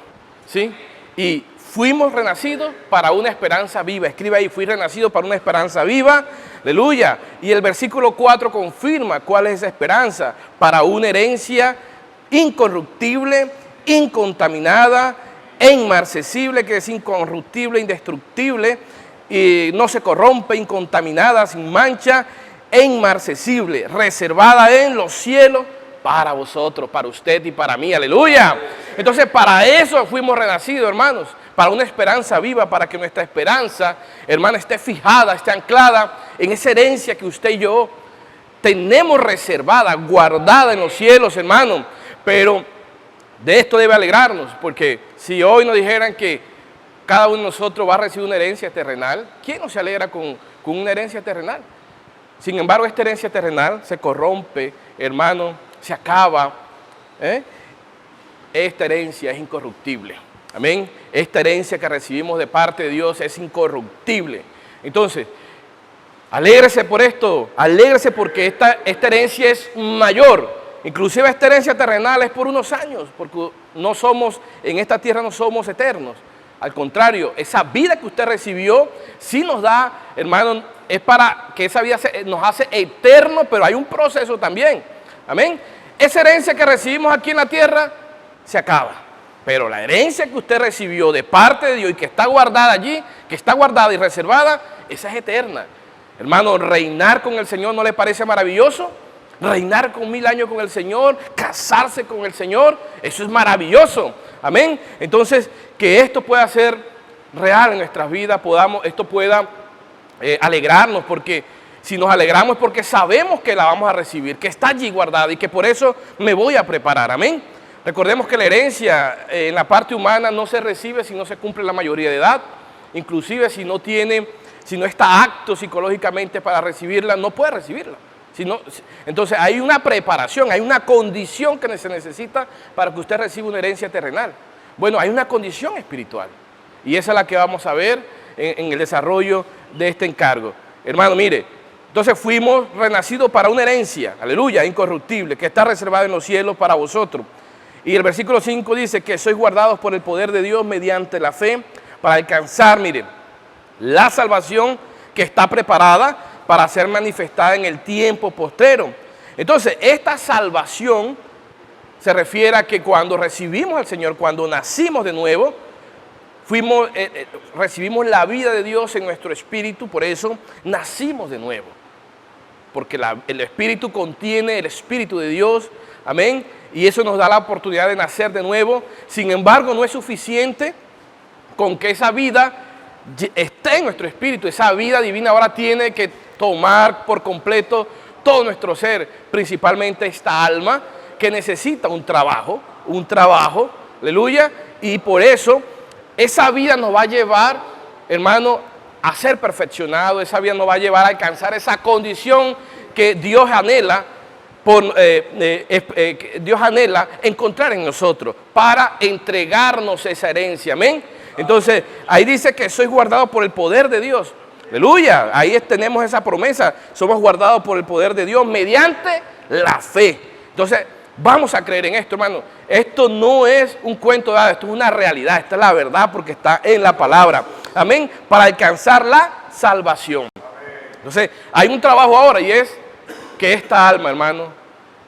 ¿sí? Y fuimos renacidos para una esperanza viva. Escribe ahí, fui renacido para una esperanza viva. Aleluya. Y el versículo 4 confirma cuál es esa esperanza. Para una herencia incorruptible, incontaminada e inmarcesible, que es incorruptible, indestructible, y no se corrompe, incontaminada, sin mancha e inmarcesible, reservada en los cielos para vosotros, para usted y para mí, aleluya. Entonces para eso fuimos renacidos, hermanos, para una esperanza viva, para que nuestra esperanza, hermano, esté fijada, esté anclada en esa herencia que usted y yo tenemos reservada, guardada en los cielos, hermano. Pero de esto debe alegrarnos, porque si hoy nos dijeran que cada uno de nosotros va a recibir una herencia terrenal, ¿quién no se alegra con una herencia terrenal? Sin embargo, esta herencia terrenal se corrompe, hermano, se acaba. Esta herencia es incorruptible. Amén. Esta herencia que recibimos de parte de Dios es incorruptible. Entonces, alégrese por esto, alégrese porque esta herencia es mayor. Inclusive esta herencia terrenal es por unos años, porque no somos, en esta tierra no somos eternos. Al contrario, esa vida que usted recibió, sí nos da, hermano, es para que esa vida nos hace eterno, pero hay un proceso también. Amén. Esa herencia que recibimos aquí en la tierra se acaba. Pero la herencia que usted recibió de parte de Dios y que está guardada allí, que está guardada y reservada, esa es eterna. Hermano, reinar con el Señor, ¿no le parece maravilloso? Reinar con 1000 años con el Señor, casarse con el Señor, eso es maravilloso. Amén. Entonces, que esto pueda ser real en nuestras vidas, esto pueda alegrarnos, porque si nos alegramos es porque sabemos que la vamos a recibir, que está allí guardada y que por eso me voy a preparar. Amén. Recordemos que la herencia en la parte humana no se recibe si no se cumple la mayoría de edad, inclusive si no está apto psicológicamente para recibirla, no puede recibirla. Entonces hay una preparación, hay una condición que se necesita para que usted reciba una herencia terrenal. Bueno, hay una condición espiritual y esa es la que vamos a ver en el desarrollo de este encargo. Hermano, mire, entonces fuimos renacidos para una herencia, aleluya, incorruptible, que está reservada en los cielos para vosotros. Y el versículo 5 dice que sois guardados por el poder de Dios mediante la fe para alcanzar, mire, la salvación que está preparada para ser manifestada en el tiempo postrero. Entonces, esta salvación se refiere a que cuando recibimos al Señor, cuando nacimos de nuevo, recibimos la vida de Dios en nuestro espíritu, por eso nacimos de nuevo. Porque el espíritu contiene el espíritu de Dios, amén, y eso nos da la oportunidad de nacer de nuevo. Sin embargo, no es suficiente con que esa vida esté en nuestro espíritu. Esa vida divina ahora tiene que tomar por completo todo nuestro ser, principalmente esta alma que necesita un trabajo, aleluya, y por eso esa vida nos va a llevar, hermano, a ser perfeccionado. Esa vida nos va a llevar a alcanzar esa condición que Dios anhela, Dios anhela encontrar en nosotros para entregarnos esa herencia, amén. Entonces, ahí dice que sois guardados por el poder de Dios. Aleluya, ahí tenemos esa promesa. Somos guardados por el poder de Dios mediante la fe. Entonces, vamos a creer en esto, hermano. Esto no es un cuento de hadas, esto es una realidad. Esta es la verdad porque está en la palabra. Amén, para alcanzar la salvación. Entonces, hay un trabajo ahora y es que esta alma, hermano,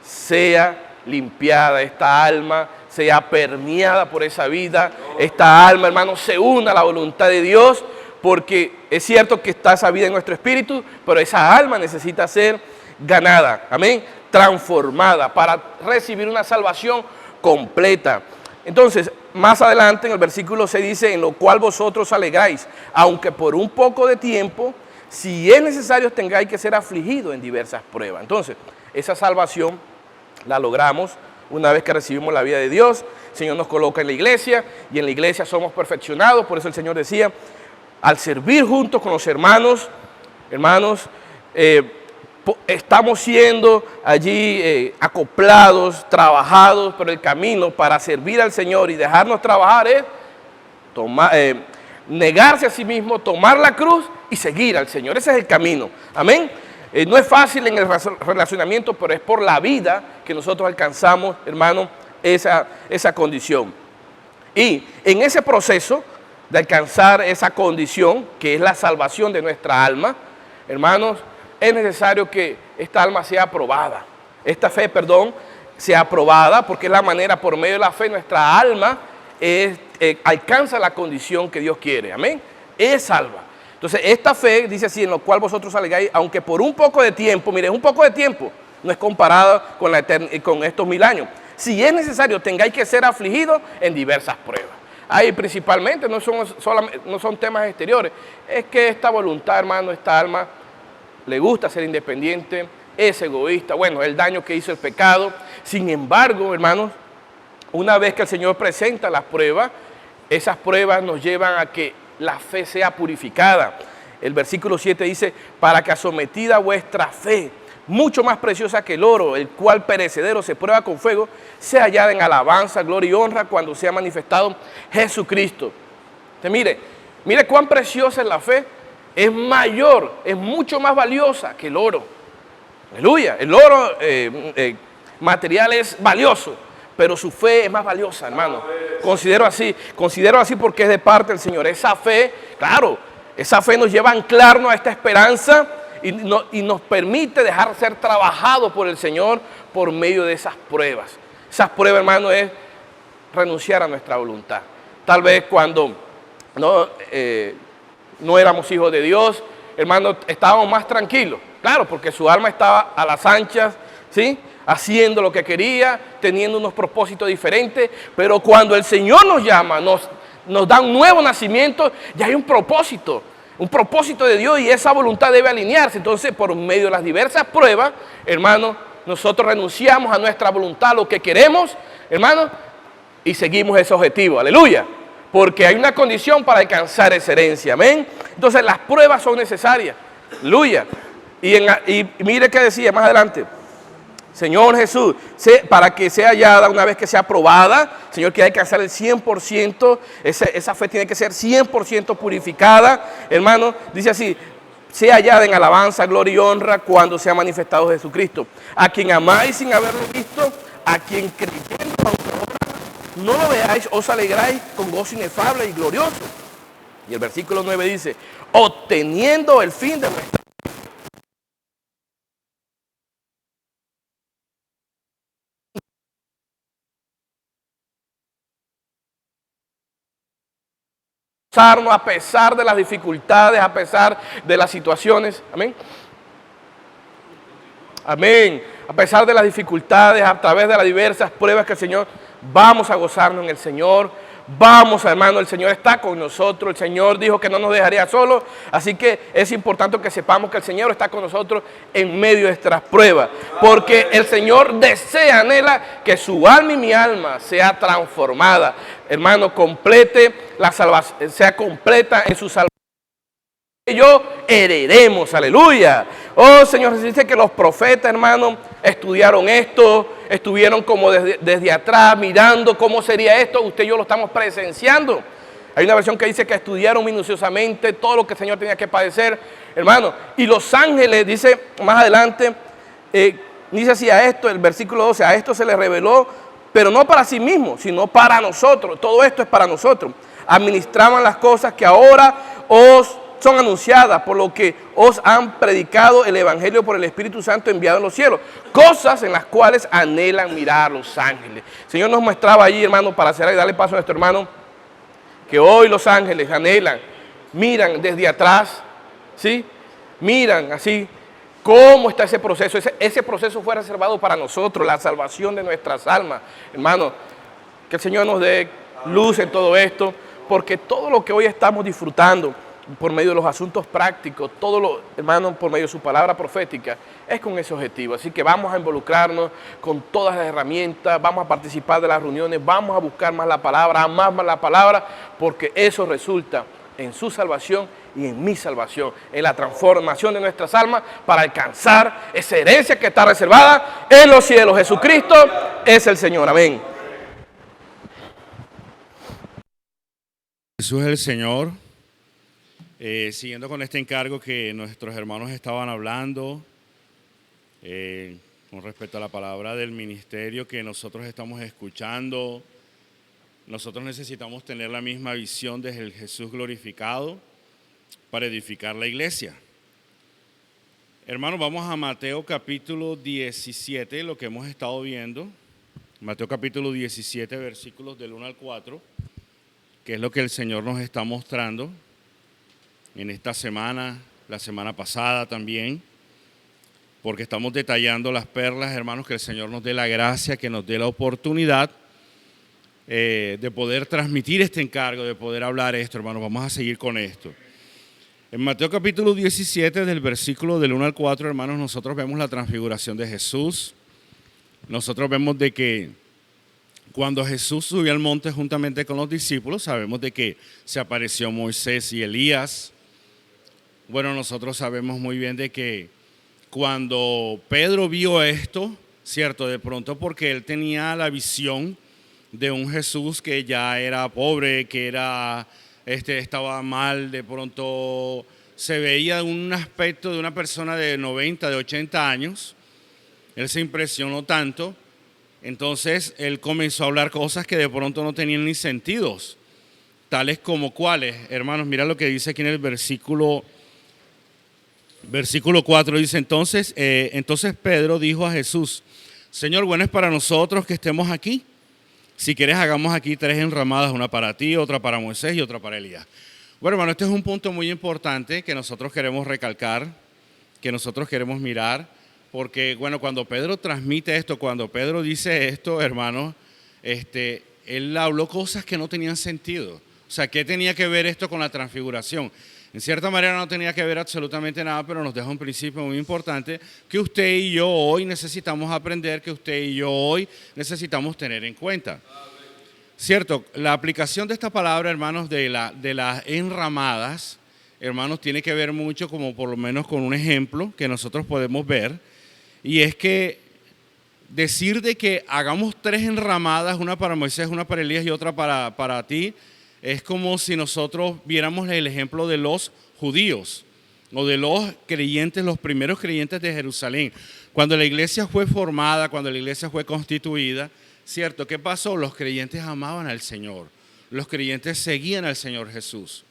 sea limpiada, esta alma sea permeada por esa vida, esta alma, hermano, se una a la voluntad de Dios, porque es cierto que está esa vida en nuestro espíritu, pero esa alma necesita ser ganada, amén, transformada para recibir una salvación completa. Entonces, más adelante en el versículo 6 dice, en lo cual vosotros alegráis, aunque por un poco de tiempo, si es necesario tengáis que ser afligidos en diversas pruebas. Entonces, esa salvación la logramos una vez que recibimos la vida de Dios. El Señor nos coloca en la iglesia y en la iglesia somos perfeccionados. Por eso el Señor decía, al servir juntos con los hermanos, estamos siendo allí acoplados, trabajados, pero el camino para servir al Señor y dejarnos trabajar es negarse a sí mismo, tomar la cruz y seguir al Señor. Ese es el camino. Amén. No es fácil en el relacionamiento, pero es por la vida que nosotros alcanzamos, hermano, esa condición. Y en ese proceso de alcanzar esa condición, que es la salvación de nuestra alma, hermanos, es necesario que esta alma sea aprobada. Esta fe, sea aprobada, porque es la manera, por medio de la fe, nuestra alma alcanza la condición que Dios quiere. Amén. Es salva. Entonces, esta fe, dice así, en lo cual vosotros alegáis, aunque por un poco de tiempo, mire, un poco de tiempo, no es comparada con estos 1000 años. Si es necesario, tengáis que ser afligidos en diversas pruebas. Ahí principalmente no son temas exteriores, es que esta voluntad, hermano, esta alma, le gusta ser independiente, es egoísta, bueno, el daño que hizo el pecado. Sin embargo, hermanos, una vez que el Señor presenta las pruebas, esas pruebas nos llevan a que la fe sea purificada. El versículo 7 dice, para que sometida vuestra fe, mucho más preciosa que el oro, el cual perecedero se prueba con fuego, sea hallada en alabanza, gloria y honra cuando sea manifestado Jesucristo. Entonces, mire cuán preciosa es la fe. Es mayor, es mucho más valiosa que el oro. Aleluya. El oro material es valioso, pero su fe es más valiosa, hermano. Considero así porque es de parte del Señor. Esa fe, claro, esa fe nos lleva a anclarnos a esta esperanza y nos permite dejar ser trabajados por el Señor por medio de esas pruebas. Esas pruebas, hermano, es renunciar a nuestra voluntad. Tal vez cuando no éramos hijos de Dios, hermano, estábamos más tranquilos. Claro, porque su alma estaba a las anchas, ¿sí? Haciendo lo que quería, teniendo unos propósitos diferentes. Pero cuando el Señor nos llama, nos da un nuevo nacimiento, ya hay un propósito de Dios, y esa voluntad debe alinearse. Entonces, por medio de las diversas pruebas, hermano, nosotros renunciamos a nuestra voluntad, lo que queremos, hermano, y seguimos ese objetivo. Aleluya. Porque hay una condición para alcanzar esa herencia. Amén. Entonces, las pruebas son necesarias. Aleluya. Y mire qué decía más adelante. Señor Jesús, para que sea hallada una vez que sea aprobada, Señor, quiere alcanzar el 100%, esa fe tiene que ser 100% purificada, hermano, dice así, sea hallada en alabanza, gloria y honra cuando sea manifestado Jesucristo, a quien amáis sin haberlo visto, a quien creyendo aunque ahora no lo veáis, os alegráis con gozo inefable y glorioso. Y el versículo 9 dice, obteniendo el fin de nuestra a pesar de las dificultades, a pesar de las situaciones. Amén. Amén. A pesar de las dificultades, a través de las diversas pruebas que el Señor, vamos a gozarnos en el Señor. Vamos, hermano, el Señor está con nosotros. El Señor dijo que no nos dejaría solos. Así que es importante que sepamos que el Señor está con nosotros en medio de estas pruebas. Porque el Señor desea, anhela que su alma y mi alma sea transformada. Hermano, complete la salvación, sea completa en su salvación. Yo heredemos, aleluya. Oh, Señor, dice que los profetas, hermano, estudiaron esto, estuvieron como desde atrás mirando cómo sería esto. Usted y yo lo estamos presenciando. Hay una versión que dice que estudiaron minuciosamente todo lo que el Señor tenía que padecer, hermano. Y los ángeles, dice más adelante, dice así a esto, el versículo 12, a esto se les reveló, pero no para sí mismos, sino para nosotros. Todo esto es para nosotros. Administraban las cosas que ahora os son anunciadas, por lo que os han predicado el Evangelio por el Espíritu Santo enviado en los cielos. Cosas en las cuales anhelan mirar los ángeles. El Señor nos mostraba allí, hermano, para cerrar y darle paso a nuestro hermano, que hoy los ángeles anhelan, miran desde atrás, ¿sí? Miran así, cómo está ese proceso. Ese proceso fue reservado para nosotros, la salvación de nuestras almas. Hermano, que el Señor nos dé luz en todo esto, porque todo lo que hoy estamos disfrutando, por medio de los asuntos prácticos, todo lo, hermano, por medio de su palabra profética, es con ese objetivo. Así que vamos a involucrarnos con todas las herramientas, vamos a participar de las reuniones, vamos a buscar más la palabra, amar más la palabra, porque eso resulta en su salvación y en mi salvación, en la transformación de nuestras almas para alcanzar esa herencia que está reservada en los cielos. Jesucristo es el Señor. Amén. Jesús es el Señor. Siguiendo con este encargo que nuestros hermanos estaban hablando con respecto a la palabra del ministerio que nosotros estamos escuchando, nosotros necesitamos tener la misma visión desde el Jesús glorificado para edificar la iglesia. Hermanos, vamos a Mateo capítulo 17, lo que hemos estado viendo. Mateo capítulo 17, versículos del 1 al 4, que es lo que el Señor nos está mostrando en esta semana, la semana pasada también, porque estamos detallando las perlas, hermanos, que el Señor nos dé la gracia, que nos dé la oportunidad de poder transmitir este encargo, de poder hablar esto, hermanos. Vamos a seguir con esto. En Mateo capítulo 17, del versículo del 1 al 4, hermanos, nosotros vemos la transfiguración de Jesús. Nosotros vemos de que cuando Jesús subió al monte juntamente con los discípulos, sabemos de que se apareció Moisés y Elías. Bueno, nosotros sabemos muy bien de que cuando Pedro vio esto, cierto, de pronto porque él tenía la visión de un Jesús que ya era pobre, que era, estaba mal, de pronto se veía un aspecto de una persona de 90, de 80 años, él se impresionó tanto, entonces él comenzó a hablar cosas que de pronto no tenían ni sentidos, tales como cuáles, hermanos, mira lo que dice aquí en el versículo 4, dice, entonces Pedro dijo a Jesús, Señor, bueno es para nosotros que estemos aquí. Si quieres, hagamos aquí 3 enramadas, una para ti, otra para Moisés y otra para Elías. Bueno, hermano, este es un punto muy importante que nosotros queremos recalcar, que nosotros queremos mirar, porque, bueno, cuando Pedro transmite esto, cuando Pedro dice esto, hermano, él habló cosas que no tenían sentido. O sea, ¿qué tenía que ver esto con la transfiguración? En cierta manera no tenía que ver absolutamente nada, pero nos deja un principio muy importante que usted y yo hoy necesitamos aprender, que usted y yo hoy necesitamos tener en cuenta. Cierto, la aplicación de esta palabra, hermanos, de las enramadas, hermanos, tiene que ver mucho como por lo menos con un ejemplo que nosotros podemos ver, y es que decir de que hagamos 3 enramadas, una para Moisés, una para Elías y otra para ti, es como si nosotros viéramos el ejemplo de los judíos o de los creyentes, los primeros creyentes de Jerusalén. Cuando la iglesia fue formada, cuando la iglesia fue constituida, ¿cierto? ¿Qué pasó? Los creyentes amaban al Señor, los creyentes seguían al Señor Jesús.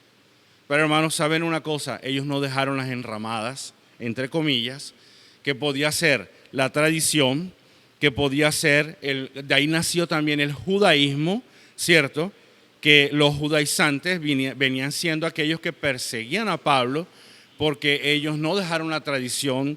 Pero hermanos, ¿saben una cosa? Ellos no dejaron las enramadas, entre comillas, que podía ser la tradición, que podía ser, de ahí nació también el judaísmo, ¿cierto? Que los judaizantes venían siendo aquellos que perseguían a Pablo porque ellos no dejaron la tradición,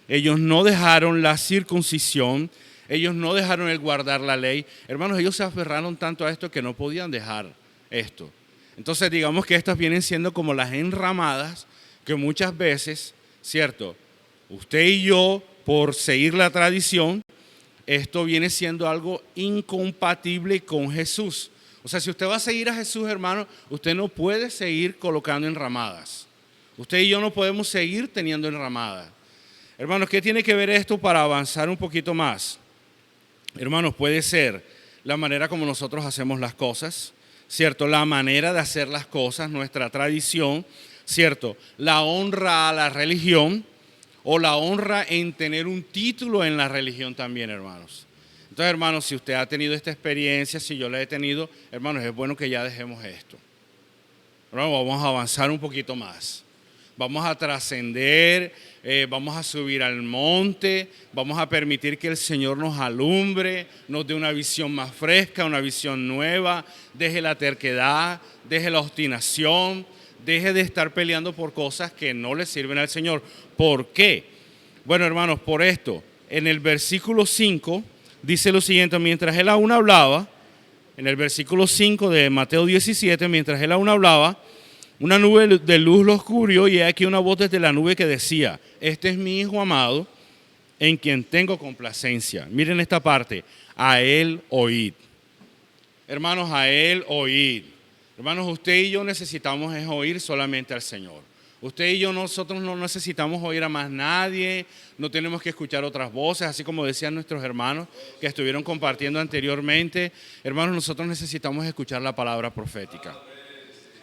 ellos no dejaron la circuncisión, ellos no dejaron el guardar la ley. Hermanos, ellos se aferraron tanto a esto que no podían dejar esto. Entonces, digamos que estas vienen siendo como las enramadas que muchas veces, ¿cierto? Usted y yo, por seguir la tradición, esto viene siendo algo incompatible con Jesús. O sea, si usted va a seguir a Jesús, hermano, usted no puede seguir colocando enramadas. Usted y yo no podemos seguir teniendo enramadas. Hermanos, ¿qué tiene que ver esto para avanzar un poquito más? Hermanos, puede ser la manera como nosotros hacemos las cosas, ¿cierto? La manera de hacer las cosas, nuestra tradición, ¿cierto? La honra a la religión o la honra en tener un título en la religión también, hermanos. Entonces, hermanos, si usted ha tenido esta experiencia, si yo la he tenido, hermanos, es bueno que ya dejemos esto. Hermanos, vamos a avanzar un poquito más. Vamos a trascender, vamos a subir al monte, vamos a permitir que el Señor nos alumbre, nos dé una visión más fresca, una visión nueva, deje la terquedad, deje la obstinación, deje de estar peleando por cosas que no le sirven al Señor. ¿Por qué? Bueno, hermanos, por esto, en el versículo 5, dice lo siguiente, mientras él aún hablaba, en el versículo 5 de Mateo 17, mientras él aún hablaba, Una nube de luz los cubrió y he aquí una voz desde la nube que decía, este es mi Hijo amado, en quien tengo complacencia. Miren esta parte, a Él oíd. Hermanos, a Él oíd. Hermanos, usted y yo necesitamos es oír solamente al Señor. Usted y yo, nosotros no necesitamos oír a más nadie, no tenemos que escuchar otras voces, así como decían nuestros hermanos que estuvieron compartiendo anteriormente. Hermanos, nosotros necesitamos escuchar la palabra profética.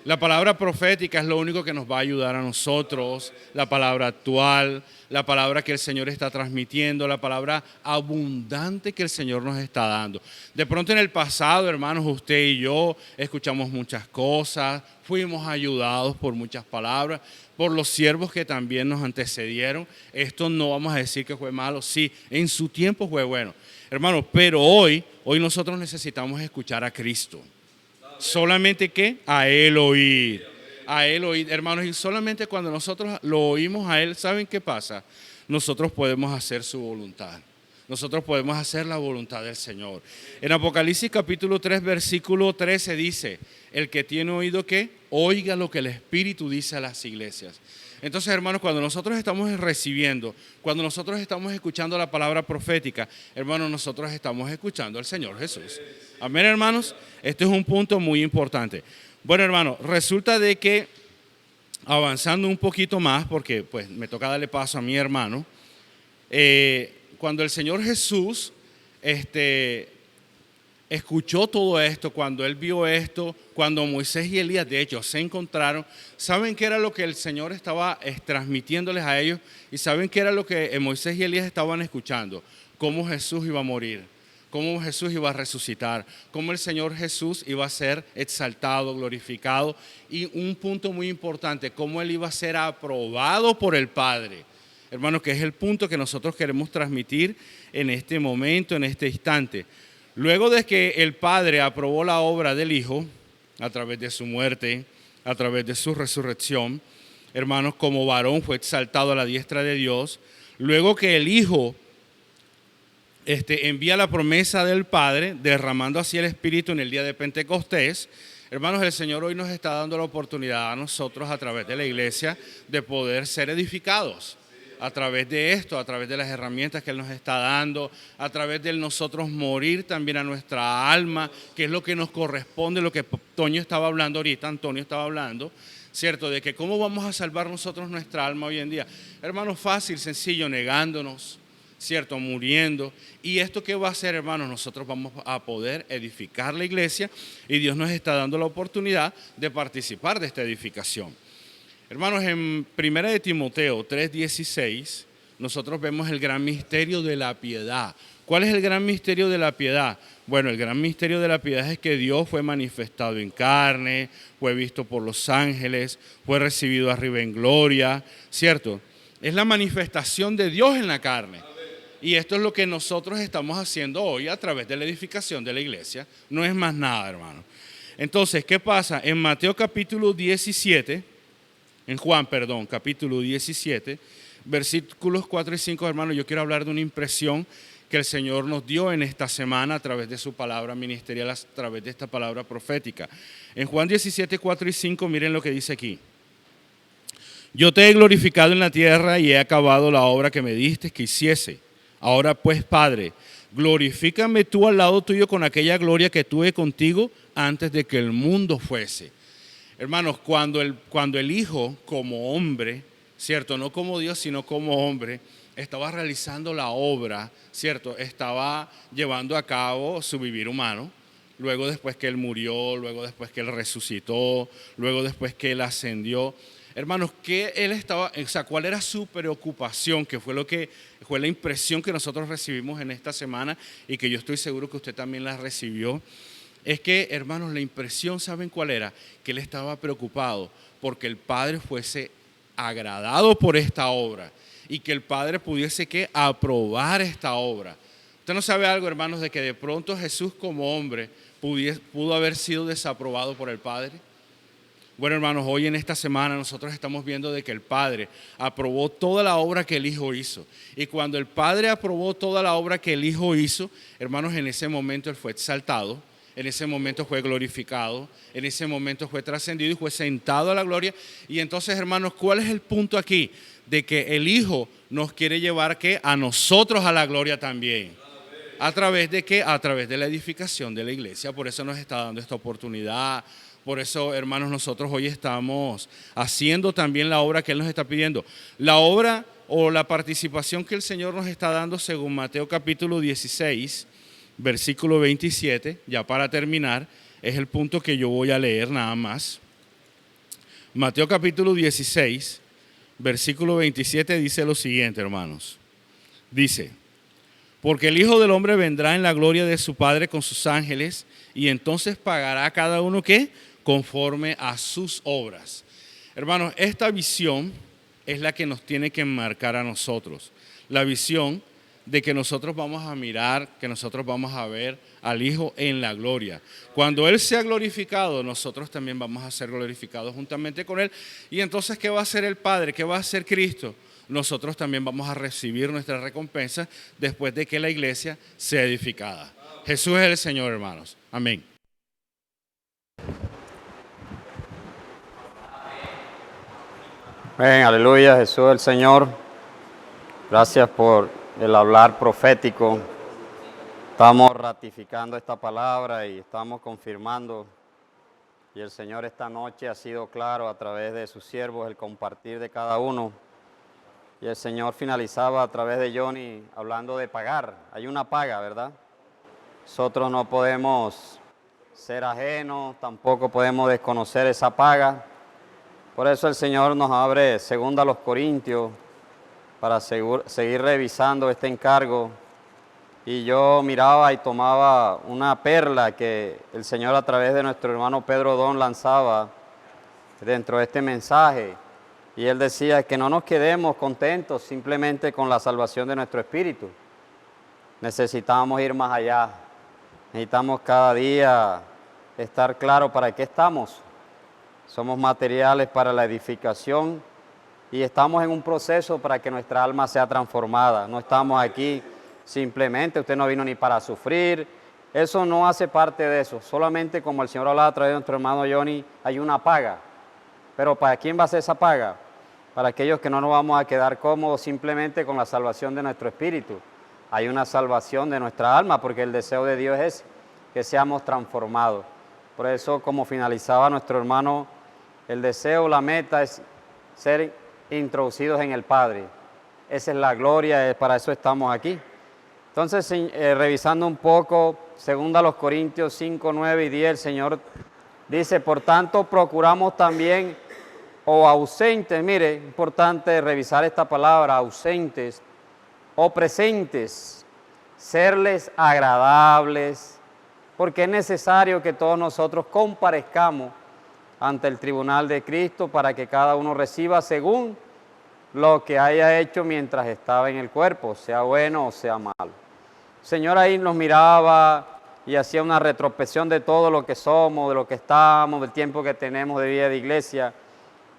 La palabra profética es lo único que nos va a ayudar a nosotros, la palabra actual, la palabra que el Señor está transmitiendo, la palabra abundante que el Señor nos está dando. De pronto en el pasado, hermanos, usted y yo escuchamos muchas cosas, fuimos ayudados por muchas palabras, por los siervos que también nos antecedieron. Esto no vamos a decir que fue malo, sí, en su tiempo fue bueno. Hermanos, pero hoy nosotros necesitamos escuchar a Cristo. Solamente que a Él oír, hermanos, y solamente cuando nosotros lo oímos a Él, ¿saben qué pasa? Nosotros podemos hacer su voluntad, nosotros podemos hacer la voluntad del Señor. En Apocalipsis capítulo 3, versículo 13 dice, el que tiene oído que oiga lo que el Espíritu dice a las iglesias. Entonces, hermanos, cuando nosotros estamos recibiendo, cuando nosotros estamos escuchando la palabra profética, hermanos, nosotros estamos escuchando al Señor Jesús. Amén, hermanos. Este es un punto muy importante. Bueno, hermanos, resulta de que avanzando un poquito más, porque pues me toca darle paso a mi hermano, cuando el Señor Jesús escuchó todo esto, cuando Él vio esto, cuando Moisés y Elías de hecho se encontraron, ¿saben qué era lo que el Señor estaba transmitiéndoles a ellos? ¿Y saben qué era lo que Moisés y Elías estaban escuchando? Cómo Jesús iba a morir, cómo Jesús iba a resucitar, cómo el Señor Jesús iba a ser exaltado, glorificado, y un punto muy importante, cómo Él iba a ser aprobado por el Padre. Hermanos, que es el punto que nosotros queremos transmitir en este momento, en este instante. Luego de que el Padre aprobó la obra del Hijo, a través de su muerte, a través de su resurrección, hermanos, como varón fue exaltado a la diestra de Dios, luego que el Hijo envía la promesa del Padre, derramando así el Espíritu en el día de Pentecostés, hermanos, el Señor hoy nos está dando la oportunidad a nosotros, a través de la iglesia, de poder ser edificados. A través de esto, a través de las herramientas que Él nos está dando, a través de nosotros morir también a nuestra alma, que es lo que nos corresponde, lo que Antonio estaba hablando ahorita, ¿cierto? De que cómo vamos a salvar nosotros nuestra alma hoy en día. Hermanos, fácil, sencillo, negándonos, ¿cierto? Muriendo. ¿Y esto qué va a hacer, hermanos? Nosotros vamos a poder edificar la iglesia y Dios nos está dando la oportunidad de participar de esta edificación. Hermanos, en 1 de Timoteo 3:16, nosotros vemos el gran misterio de la piedad. ¿Cuál es el gran misterio de la piedad? Bueno, el gran misterio de la piedad es que Dios fue manifestado en carne, fue visto por los ángeles, fue recibido arriba en gloria, ¿cierto? Es la manifestación de Dios en la carne. Y esto es lo que nosotros estamos haciendo hoy a través de la edificación de la iglesia. No es más nada, hermano. Entonces, ¿qué pasa? En Mateo capítulo 17... En Juan, capítulo 17, versículos 4 y 5, hermanos, yo quiero hablar de una impresión que el Señor nos dio en esta semana a través de su palabra ministerial, a través de esta palabra profética. En Juan 17, 4 y 5, miren lo que dice aquí. Yo te he glorificado en la tierra y he acabado la obra que me diste que hiciese. Ahora pues, Padre, glorifícame tú al lado tuyo con aquella gloria que tuve contigo antes de que el mundo fuese. Hermanos, cuando el Hijo como hombre, ¿cierto? No como Dios, sino como hombre, estaba realizando la obra, ¿cierto? Estaba llevando a cabo su vivir humano. Luego después que Él murió, luego después que Él resucitó, luego después que Él ascendió. Hermanos, ¿cuál era su preocupación? Que fue la impresión que nosotros recibimos en esta semana y que yo estoy seguro que usted también la recibió. Es que, hermanos, la impresión, ¿saben cuál era? Que Él estaba preocupado porque el Padre fuese agradado por esta obra y que el Padre pudiese aprobar esta obra. ¿Usted no sabe algo, hermanos, de que de pronto Jesús como hombre pudo haber sido desaprobado por el Padre? Bueno, hermanos, hoy en esta semana nosotros estamos viendo de que el Padre aprobó toda la obra que el Hijo hizo. Y cuando el Padre aprobó toda la obra que el Hijo hizo, hermanos, en ese momento Él fue exaltado. en ese momento fue glorificado, en ese momento fue trascendido y fue sentado a la gloria. Y entonces, hermanos, ¿cuál es el punto aquí? De que el Hijo nos quiere llevar ¿qué? A nosotros a la gloria también. ¿A través de qué? A través de la edificación de la iglesia. Por eso nos está dando esta oportunidad. Por eso, hermanos, nosotros hoy estamos haciendo también la obra que Él nos está pidiendo. La obra o la participación que el Señor nos está dando según Mateo capítulo 16, versículo 27, ya para terminar, es el punto que yo voy a leer nada más. Mateo capítulo 16, versículo 27 dice lo siguiente, hermanos. Dice: porque el Hijo del Hombre vendrá en la gloria de su Padre con sus ángeles, y entonces pagará a cada uno ¿qué? Conforme a sus obras. Hermanos, esta visión es la que nos tiene que enmarcar a nosotros. La visión de que nosotros vamos a mirar, que nosotros vamos a ver al Hijo en la gloria. Cuando Él sea glorificado, nosotros también vamos a ser glorificados juntamente con Él. Y entonces, ¿qué va a hacer el Padre? ¿Qué va a hacer Cristo? Nosotros también vamos a recibir nuestra recompensa después de que la iglesia sea edificada. Jesús es el Señor, hermanos. Amén. Amén, aleluya, Jesús es el Señor. Gracias por el hablar profético. Estamos ratificando esta palabra y estamos confirmando. Y el Señor esta noche ha sido claro a través de sus siervos, el compartir de cada uno. Y el Señor finalizaba a través de Johnny hablando de pagar. Hay una paga, ¿verdad? Nosotros no podemos ser ajenos, tampoco podemos desconocer esa paga. Por eso el Señor nos abre 2 Corintios para seguir revisando este encargo. Y yo miraba y tomaba una perla que el Señor a través de nuestro hermano Pedro Don lanzaba dentro de este mensaje. Y él decía que no nos quedemos contentos simplemente con la salvación de nuestro espíritu. Necesitamos ir más allá. Necesitamos cada día estar claro para qué estamos. Somos materiales para la edificación y estamos en un proceso para que nuestra alma sea transformada. No estamos aquí simplemente, usted no vino ni para sufrir. Eso no hace parte de eso. Solamente como el Señor hablaba a través de nuestro hermano Johnny, hay una paga. Pero ¿para quién va a ser esa paga? Para aquellos que no nos vamos a quedar cómodos simplemente con la salvación de nuestro espíritu. Hay una salvación de nuestra alma, porque el deseo de Dios es que seamos transformados. Por eso, como finalizaba nuestro hermano, el deseo, la meta es ser introducidos en el Padre. Esa es la gloria, para eso estamos aquí. Entonces, revisando un poco, 2 Corintios 5, 9 y 10, el Señor dice: por tanto, procuramos también, o ausentes, mire, importante revisar esta palabra, ausentes o presentes, serles agradables, porque es necesario que todos nosotros comparezcamos ante el tribunal de Cristo para que cada uno reciba según lo que haya hecho mientras estaba en el cuerpo, sea bueno o sea malo. El Señor ahí nos miraba y hacía una retrospección de todo lo que somos, de lo que estamos, del tiempo que tenemos de vida de iglesia.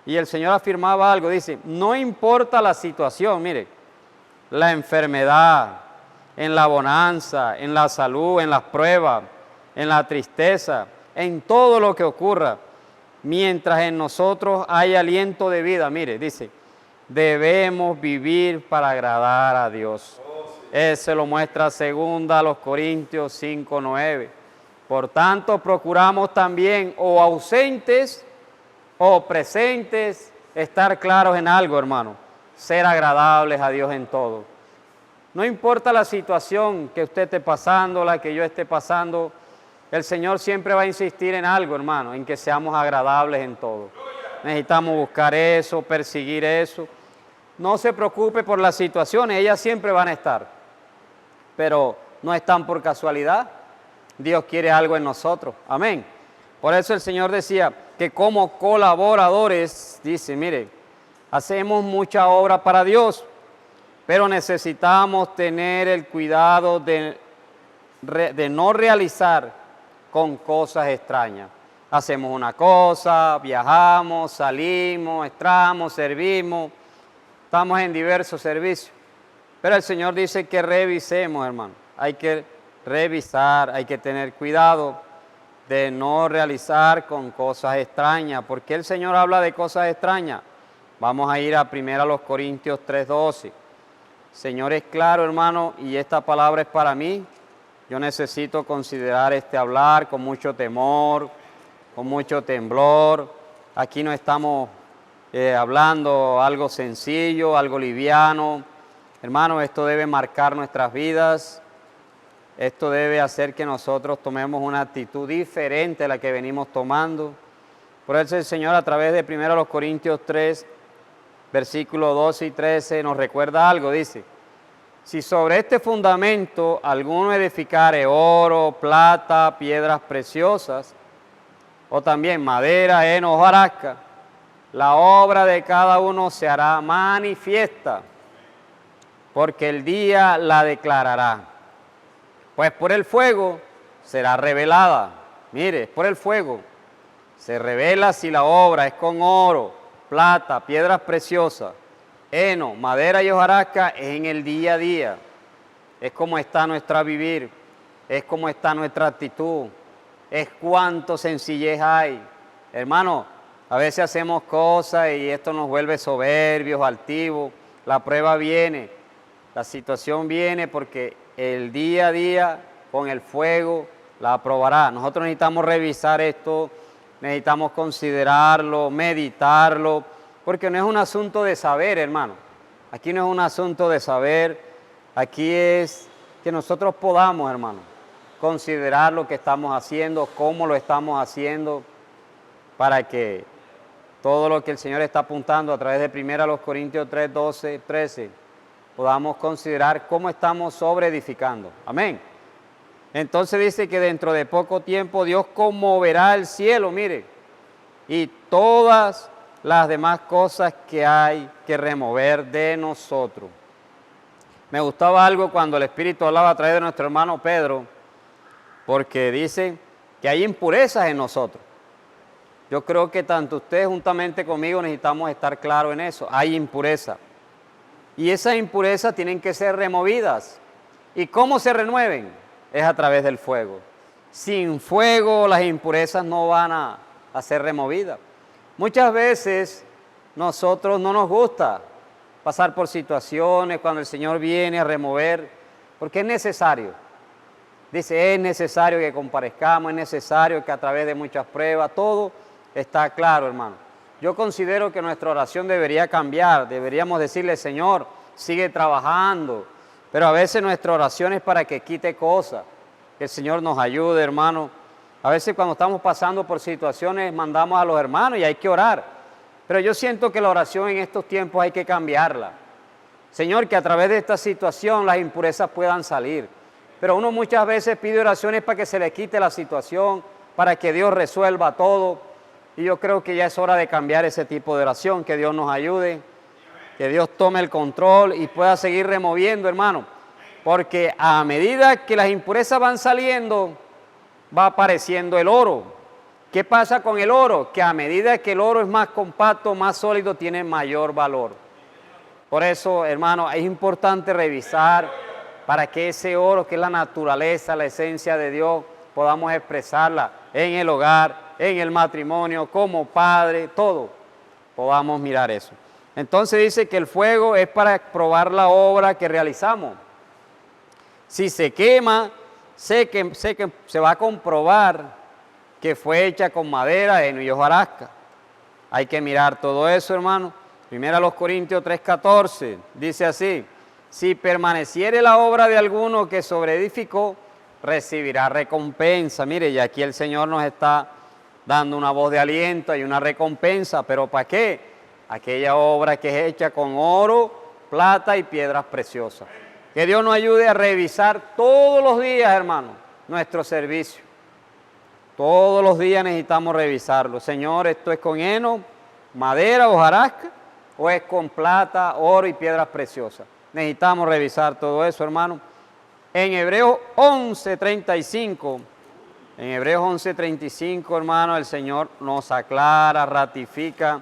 Y el Señor afirmaba algo, dice: no importa la situación, mire, la enfermedad, en la bonanza, en la salud, en las pruebas, en la tristeza, en todo lo que ocurra, mientras en nosotros hay aliento de vida, mire, dice, debemos vivir para agradar a Dios. Ese lo muestra 2 Corintios 5, 9. Por tanto, procuramos también, o ausentes o presentes, estar claros en algo, hermano, ser agradables a Dios en todo. No importa la situación que usted esté pasando, la que yo esté pasando, el Señor siempre va a insistir en algo, hermano, en que seamos agradables en todo. Necesitamos buscar eso, perseguir eso. No se preocupe por las situaciones, ellas siempre van a estar, pero no están por casualidad. Dios quiere algo en nosotros, amén. Por eso el Señor decía que como colaboradores, dice, mire, hacemos mucha obra para Dios, pero necesitamos tener el cuidado de no realizar con cosas extrañas. Hacemos una cosa, viajamos, salimos, entramos, servimos, estamos en diversos servicios. Pero el Señor dice que revisemos, hermano. Hay que revisar, hay que tener cuidado. de no realizar con cosas extrañas. ¿Por qué el Señor habla de cosas extrañas? Vamos a ir a 1 Corintios 3:12. Señor es claro, hermano, y esta palabra es para mí. Yo necesito considerar este hablar con mucho temor, con mucho temblor. Aquí no estamos hablando algo sencillo, algo liviano. Hermano, esto debe marcar nuestras vidas. Esto debe hacer que nosotros tomemos una actitud diferente a la que venimos tomando. Por eso el Señor a través de 1 Corintios 3, versículos 12 y 13 nos recuerda algo, dice: si sobre este fundamento alguno edificare oro, plata, piedras preciosas, o también madera, heno, hojarasca, la obra de cada uno se hará manifiesta, porque el día la declarará. Pues por el fuego será revelada. Mire, por el fuego se revela si la obra es con oro, plata, piedras preciosas, heno, madera y hojarasca, es en el día a día. Es como está nuestra vivir, es como está nuestra actitud, es cuánto sencillez hay. Hermano, a veces hacemos cosas y esto nos vuelve soberbios, altivos. La prueba viene, la situación viene porque el día a día con el fuego la aprobará. Nosotros necesitamos revisar esto, necesitamos considerarlo, meditarlo, porque no es un asunto de saber, hermano. Aquí no es un asunto de saber, aquí es que nosotros podamos, hermano, considerar lo que estamos haciendo, cómo lo estamos haciendo, para que todo lo que el Señor está apuntando a través de 1 Corintios 3, 12, 13, podamos considerar cómo estamos sobreedificando. Amén. Entonces dice que dentro de poco tiempo Dios conmoverá el cielo, mire, y todas las demás cosas que hay que remover de nosotros. Me gustaba algo cuando el Espíritu hablaba a través de nuestro hermano Pedro, porque dice que hay impurezas en nosotros. Yo creo que tanto usted juntamente conmigo necesitamos estar claros en eso. Hay impureza. Y esas impurezas tienen que ser removidas. ¿Y cómo se renueven? Es a través del fuego. Sin fuego las impurezas no van a ser removidas. Muchas veces nosotros no nos gusta pasar por situaciones cuando el Señor viene a remover, porque es necesario. Dice, es necesario que comparezcamos, es necesario que a través de muchas pruebas, todo está claro, hermano. Yo considero que nuestra oración debería cambiar, deberíamos decirle, Señor, sigue trabajando, pero a veces nuestra oración es para que quite cosas, que el Señor nos ayude, hermano. A veces cuando estamos pasando por situaciones mandamos a los hermanos y hay que orar, pero yo siento que la oración en estos tiempos hay que cambiarla. Señor, que a través de esta situación las impurezas puedan salir, pero uno muchas veces pide oraciones para que se le quite la situación, para que Dios resuelva todo, y yo creo que ya es hora de cambiar ese tipo de oración, que Dios nos ayude, que Dios tome el control y pueda seguir removiendo, hermano, porque a medida que las impurezas van saliendo, va apareciendo el oro. ¿Qué pasa con el oro? Que a medida que el oro es más compacto, más sólido, tiene mayor valor. Por eso, hermano, es importante revisar para que ese oro, que es la naturaleza, la esencia de Dios, podamos expresarla en el hogar, en el matrimonio, como padre, todo, podamos mirar eso. Entonces dice que el fuego es para probar la obra que realizamos. Si se quema, sé que se va a comprobar que fue hecha con madera, heno y hojarasca. Hay que mirar todo eso, hermano. 1 Corintios 3:14 dice así: si permaneciere la obra de alguno que sobreedificó, recibirá recompensa. Mire, y aquí el Señor nos está dando una voz de aliento y una recompensa, pero ¿para qué? Aquella obra que es hecha con oro, plata y piedras preciosas. Que Dios nos ayude a revisar todos los días, hermano, nuestro servicio. Todos los días necesitamos revisarlo. Señor, ¿esto es con heno, madera, hojarasca, o es con plata, oro y piedras preciosas? Necesitamos revisar todo eso, hermano. En Hebreos 11:35, hermano, el Señor nos aclara, ratifica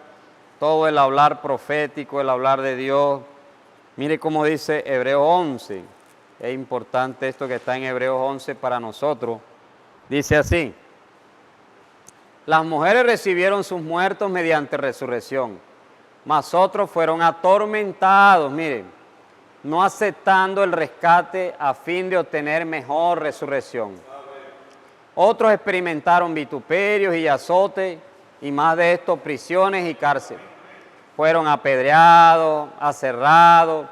todo el hablar profético, el hablar de Dios. Mire cómo dice Hebreos 11. Es importante esto que está en Hebreos 11 para nosotros. Dice así: Las mujeres recibieron sus muertos mediante resurrección, mas otros fueron atormentados, miren, no aceptando el rescate a fin de obtener mejor resurrección. Otros experimentaron vituperios y azotes, y más de esto, prisiones y cárceles. Fueron apedreados, aserrados,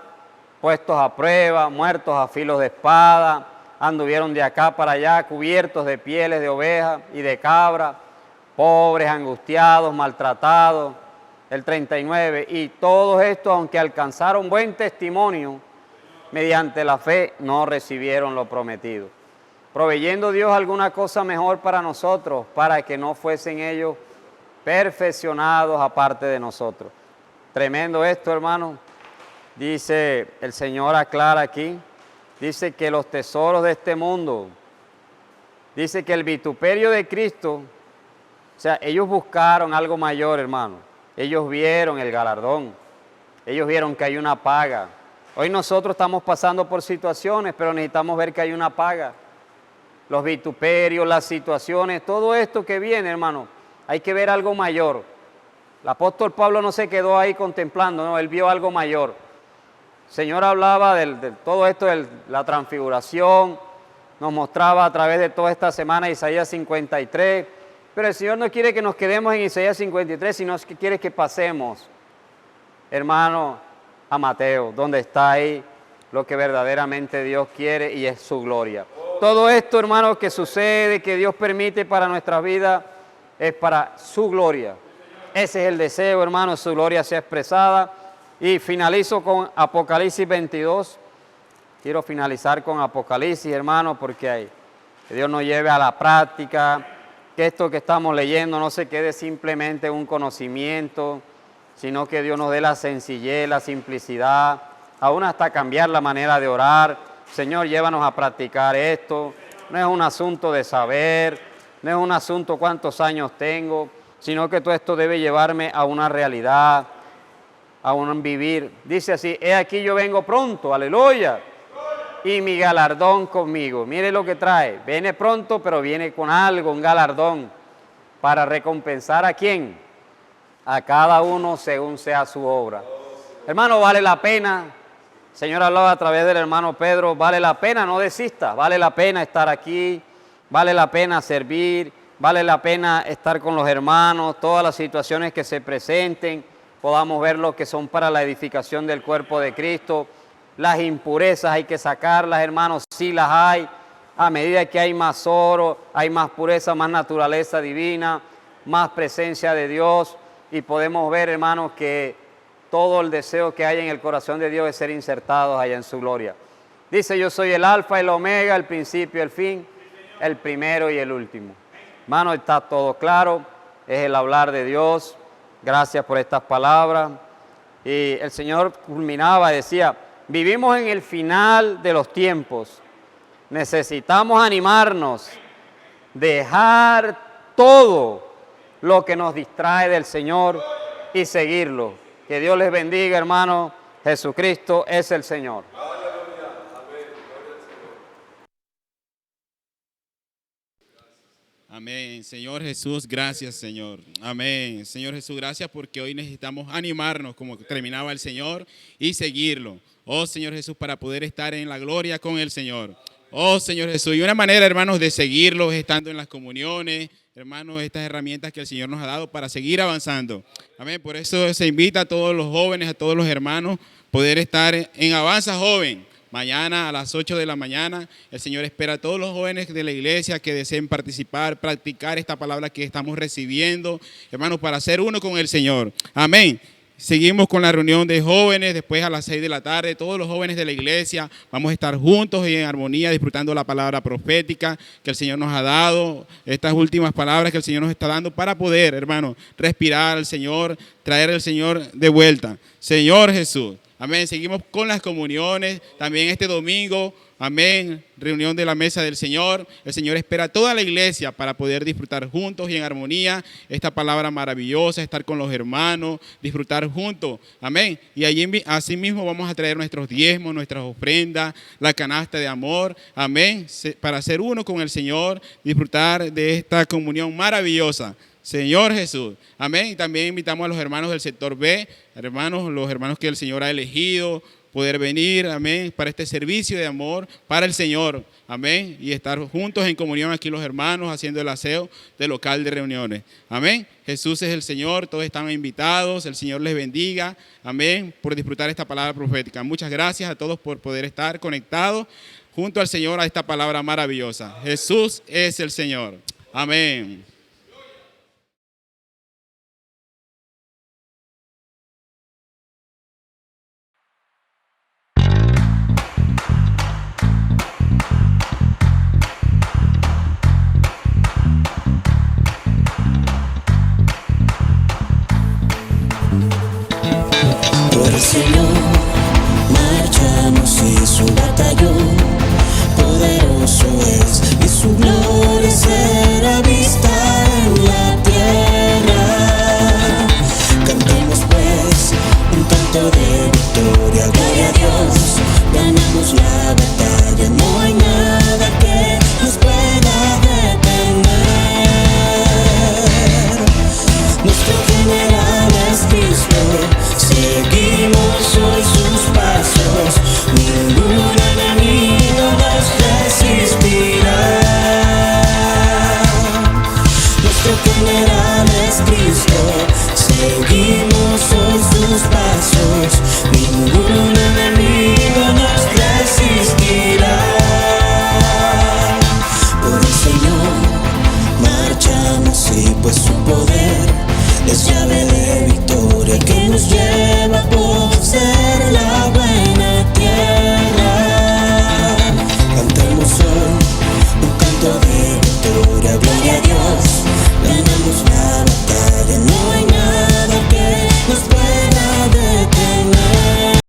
puestos a prueba, muertos a filos de espada, anduvieron de acá para allá cubiertos de pieles de oveja y de cabra, pobres, angustiados, maltratados. El 39, y todos estos, aunque alcanzaron buen testimonio, mediante la fe no recibieron lo prometido, proveyendo Dios alguna cosa mejor para nosotros, para que no fuesen ellos perfeccionados aparte de nosotros. Tremendo esto, hermano. Dice, el Señor aclara aquí, dice que los tesoros de este mundo, dice que el vituperio de Cristo, o sea, ellos buscaron algo mayor, hermano. Ellos vieron el galardón, ellos vieron que hay una paga. Hoy nosotros estamos pasando por situaciones, pero necesitamos ver que hay una paga. Los vituperios, las situaciones, todo esto que viene, hermano, hay que ver algo mayor. El apóstol Pablo no se quedó ahí contemplando, no, él vio algo mayor. El Señor hablaba de todo esto, de la transfiguración, nos mostraba a través de toda esta semana Isaías 53, pero el Señor no quiere que nos quedemos en Isaías 53, sino que quiere que pasemos, hermano, a Mateo, donde está ahí lo que verdaderamente Dios quiere y es su gloria. Todo esto, hermano, que sucede, que Dios permite para nuestra vida, es para su gloria. Ese es el deseo, hermano, su gloria sea expresada. Y finalizo con Apocalipsis 22. Quiero finalizar con Apocalipsis, hermano, porque que Dios nos lleve a la práctica, que esto que estamos leyendo no se quede simplemente un conocimiento, sino que Dios nos dé la sencillez, la simplicidad, aún hasta cambiar la manera de orar. Señor, llévanos a practicar esto. No es un asunto de saber, no es un asunto cuántos años tengo, sino que todo esto debe llevarme a una realidad, a un vivir. Dice así, he aquí yo vengo pronto, aleluya, y mi galardón conmigo. Mire lo que trae, viene pronto, pero viene con algo, un galardón, para recompensar ¿a quién? A cada uno según sea su obra. Hermano, vale la pena. El Señor hablaba a través del hermano Pedro, vale la pena, no desista, vale la pena estar aquí, vale la pena servir, vale la pena estar con los hermanos, todas las situaciones que se presenten, podamos ver lo que son para la edificación del cuerpo de Cristo. Las impurezas hay que sacarlas, hermanos, sí las hay. A medida que hay más oro, hay más pureza, más naturaleza divina, más presencia de Dios, y podemos ver, hermanos, que todo el deseo que hay en el corazón de Dios es ser insertados allá en su gloria. Dice, yo soy el alfa y el omega, el principio y el fin, el primero y el último. Hermano, está todo claro, es el hablar de Dios. Gracias por estas palabras. Y el Señor culminaba, decía, vivimos en el final de los tiempos. Necesitamos animarnos, dejar todo lo que nos distrae del Señor y seguirlo. Que Dios les bendiga, hermano. Jesucristo es el Señor. Amén. Señor Jesús, gracias, Señor. Amén. Señor Jesús, gracias porque hoy necesitamos animarnos como terminaba el Señor y seguirlo. Oh, Señor Jesús, para poder estar en la gloria con el Señor. Oh, Señor Jesús, y una manera, hermanos, de seguirlo es estando en las comuniones, hermanos, estas herramientas que el Señor nos ha dado para seguir avanzando. Amén. Por eso se invita a todos los jóvenes, a todos los hermanos, poder estar en Avanza Joven. Mañana a las 8 de la mañana, el Señor espera a todos los jóvenes de la iglesia que deseen participar, practicar esta palabra que estamos recibiendo, hermanos, para ser uno con el Señor. Amén. Seguimos con la reunión de jóvenes, después a las 6 de la tarde, todos los jóvenes de la iglesia vamos a estar juntos y en armonía disfrutando la palabra profética que el Señor nos ha dado, estas últimas palabras que el Señor nos está dando para poder, hermano, respirar al Señor, traer al Señor de vuelta. Señor Jesús. Amén. Seguimos con las comuniones. También este domingo, amén, reunión de la mesa del Señor. El Señor espera a toda la iglesia para poder disfrutar juntos y en armonía esta palabra maravillosa, estar con los hermanos, disfrutar juntos. Amén. Y allí así mismo vamos a traer nuestros diezmos, nuestras ofrendas, la canasta de amor. Amén. Para ser uno con el Señor, disfrutar de esta comunión maravillosa. Señor Jesús. Amén. Y también invitamos a los hermanos del sector B, hermanos, los hermanos que el Señor ha elegido, poder venir, amén, para este servicio de amor para el Señor, amén, y estar juntos en comunión aquí los hermanos haciendo el aseo del local de reuniones, amén. Jesús es el Señor, todos están invitados, el Señor les bendiga, amén, por disfrutar esta palabra profética. Muchas gracias a todos por poder estar conectados junto al Señor a esta palabra maravillosa. Jesús es el Señor, amén. Por el Señor marchamos y su batallón poderoso es y su gloria será vista en la tierra. Cantemos pues un canto de victoria, gloria a Dios, ganamos la batalla, no hay nada que nos pueda detener. Nuestro general es Cristo, seguimos hoy sus pasos, ningún enemigo nos resistirá. Nuestro general es Cristo, seguimos hoy sus pasos, ningún enemigo nos resistirá. Por el Señor marchamos y pues su poder